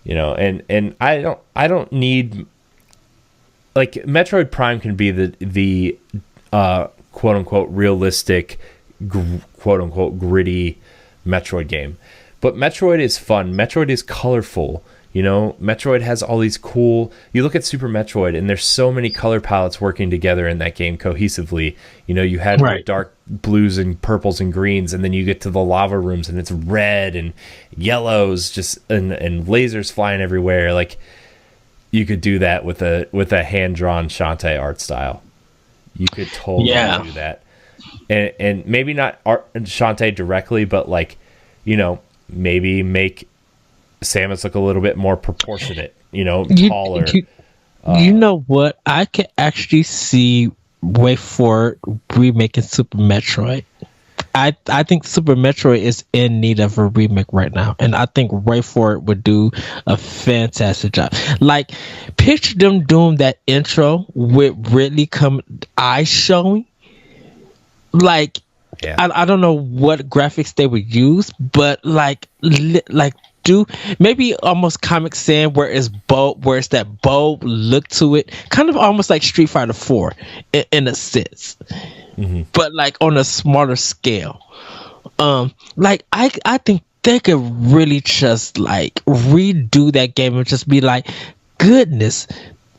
know, and I don't need, like, Metroid Prime can be the quote unquote realistic quote unquote gritty Metroid game, but Metroid is fun. Metroid is colorful. You know, Metroid has all these cool. You look at Super Metroid, and there's so many color palettes working together in that game cohesively. You know, you had dark blues and purples and greens, and then you get to the lava rooms, and it's red and yellows, just and lasers flying everywhere. Like, you could do that with a hand drawn Shantae art style. You could totally do that, and maybe not Shantae directly, but like, you know, maybe make Samus look a little bit more proportionate, you know, taller. You know what? I can actually see Way4 remaking Super Metroid. I think Super Metroid is in need of a remake right now, and I think Way4 would do a fantastic job. Like, picture them doing that intro with Ridley eyes showing. Like, I don't know what graphics they would use, but like do maybe almost Comic Sans where it's bold, where it's that bold look to it, kind of almost like Street Fighter 4 in a sense, but like on a smaller scale. Like I think they could really just like redo that game and just be like, goodness,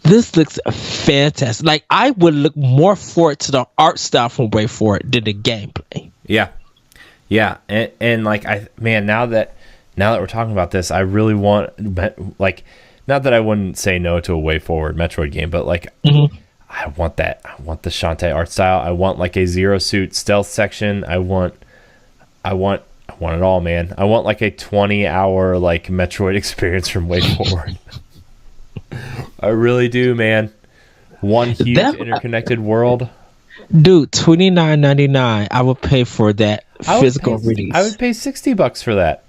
this looks fantastic. Like, I would look more forward to the art style from Way4 than the gameplay. Yeah, and like now that we're talking about this, I really want, like, not that I wouldn't say no to a Way Forward Metroid game, but like, I want that. I want the Shantae art style. I want like a Zero Suit stealth section. I want it all, man. I want like a 20-hour like Metroid experience from Way Forward. I really do, man. One huge interconnected world. Dude, $29.99. I would pay for that physical release. I would pay $60 for that.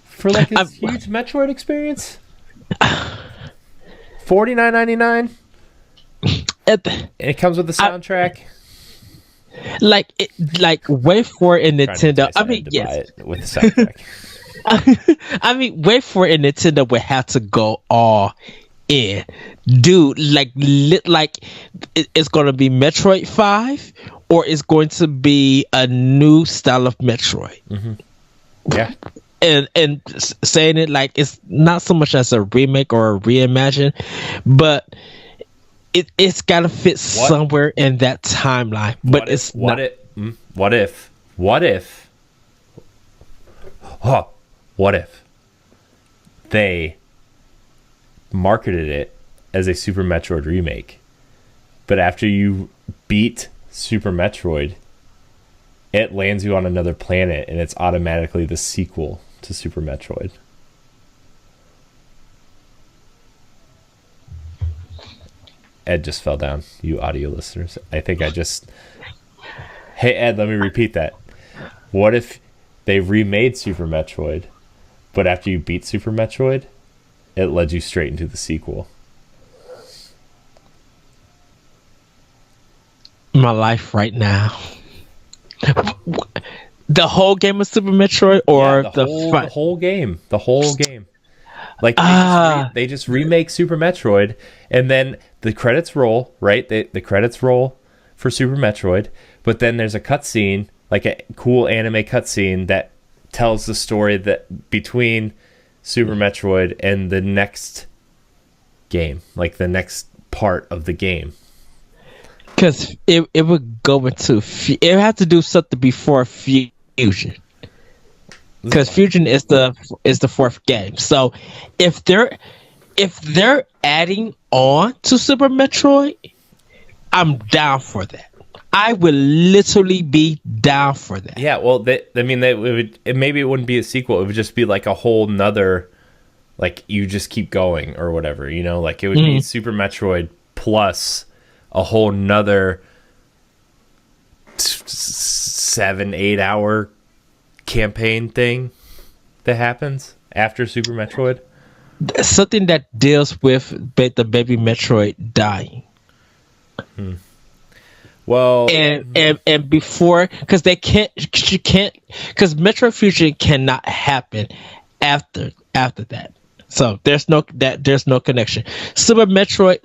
For like this huge Metroid experience. $49.99. It comes with the soundtrack. like wait for a Nintendo. I mean, To buy yes. it with the soundtrack. I mean, wait for a Nintendo would have to go all in, dude. It's gonna be Metroid 5, or it's going to be a new style of Metroid. Yeah. And saying it like it's not so much as a remake or a reimagine, but it's got to fit somewhere in that timeline. But what if they marketed it as a Super Metroid remake, but after you beat Super Metroid, it lands you on another planet and it's automatically the sequel to Super Metroid? Ed just fell down, you audio listeners. I think I just... Hey, Ed, let me repeat that. What if they remade Super Metroid, but after you beat Super Metroid, it led you straight into the sequel? My life right now. The whole game of Super Metroid, or the whole game? The whole game. Like they just remake Super Metroid, and then the credits roll, right? The credits roll for Super Metroid, but then there's a cutscene, like a cool anime cutscene that tells the story that between Super Metroid and the next game, like the next part of the game. Because it would go into it would have to do something before Fusion. Because Fusion is the fourth game. So if they're adding on to Super Metroid, I'm down for that. I would literally be down for that. Yeah, well, maybe it wouldn't be a sequel. It would just be like a whole nother, like you just keep going or whatever, you know? Like it would be Super Metroid plus a whole nother 7-8 hour campaign thing that happens after Super Metroid. Something that deals with the baby Metroid dying. Well, and before, because because Metroid Fusion cannot happen after that. So there's no connection. Super Metroid,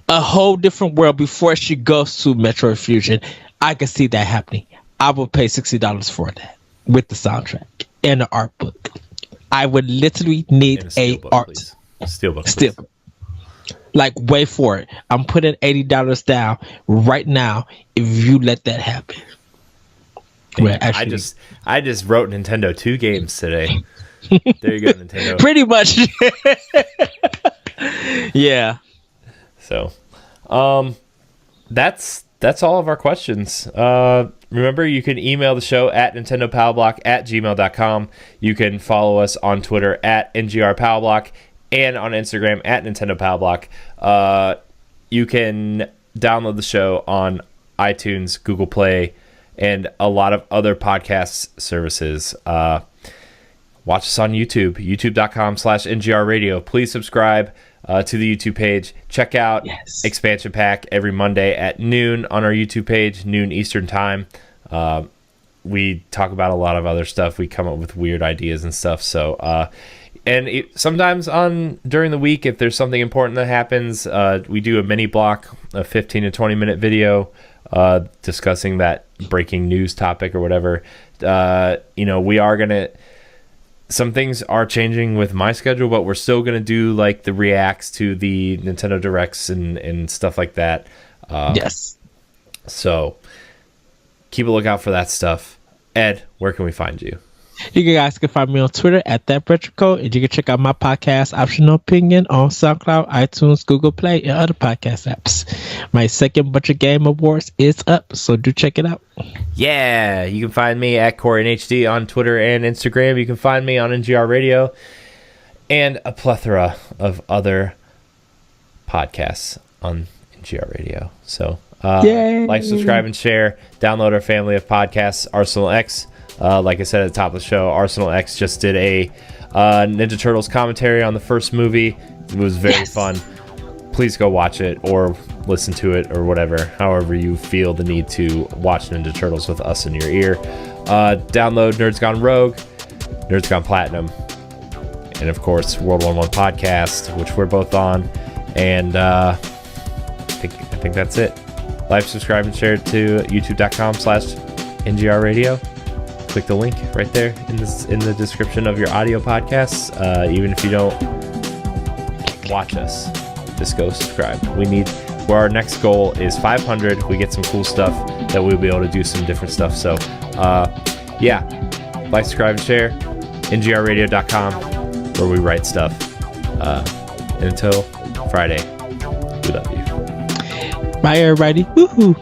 a whole different world before she goes to Metroid Fusion. I can see that happening. I will pay $60 for that with the soundtrack and the art book. I would literally need a art steelbook. Like, wait for it. I'm putting $80 down right now if you let that happen. Well, actually, I just wrote Nintendo 2 games today. There you go, Nintendo. Pretty much. Yeah. So, that's all of our questions. Remember, you can email the show at nintendopowblock@gmail.com. You can follow us on Twitter at NGRPowblock and on Instagram at Nintendo Pow Block. You can download the show on iTunes, Google Play, and a lot of other podcast services. Watch us on YouTube, youtube.com/NGR Radio. Please subscribe to the YouTube page. Check out Expansion Pack every Monday at noon on our YouTube page, noon Eastern Time. We talk about a lot of other stuff. We come up with weird ideas and stuff. So, sometimes during the week, if there's something important that happens, we do a mini block, a 15 to 20 minute video discussing that breaking news topic or whatever. We are going to... Some things are changing with my schedule, but we're still going to do like the reacts to the Nintendo Directs and stuff like that. Yes. So keep a lookout for that stuff. Ed, where can we find you? You guys can find me on Twitter at ThatRetroCode, and you can check out my podcast, Optional Opinion, on SoundCloud, iTunes, Google Play, and other podcast apps. My second Bunch of Game Awards is up, so do check it out. Yeah, you can find me at CoreyNHD on Twitter and Instagram. You can find me on NGR Radio and a plethora of other podcasts on NGR Radio. So like, subscribe, and share. Download our family of podcasts, Arsenal X. Like I said at the top of the show, Arsenal X just did a Ninja Turtles commentary on the first movie. It was very fun. Please go watch it, or listen to it or whatever, however you feel the need to watch Ninja Turtles with us in your ear. Download Nerds Gone Rogue, Nerds Gone Platinum, and of course World 1-1 podcast, which we're both on. And I think that's it. Like, subscribe, and share it to youtube.com/NGR Radio. Click the link right there in the description of your audio podcasts. Even if you don't watch us, just go subscribe. Our next goal is 500. We get some cool stuff that we'll be able to do some different stuff. So yeah, like, subscribe, and share. ngrradio.com, where we write stuff. And until Friday, we love you. Bye, everybody. Woohoo.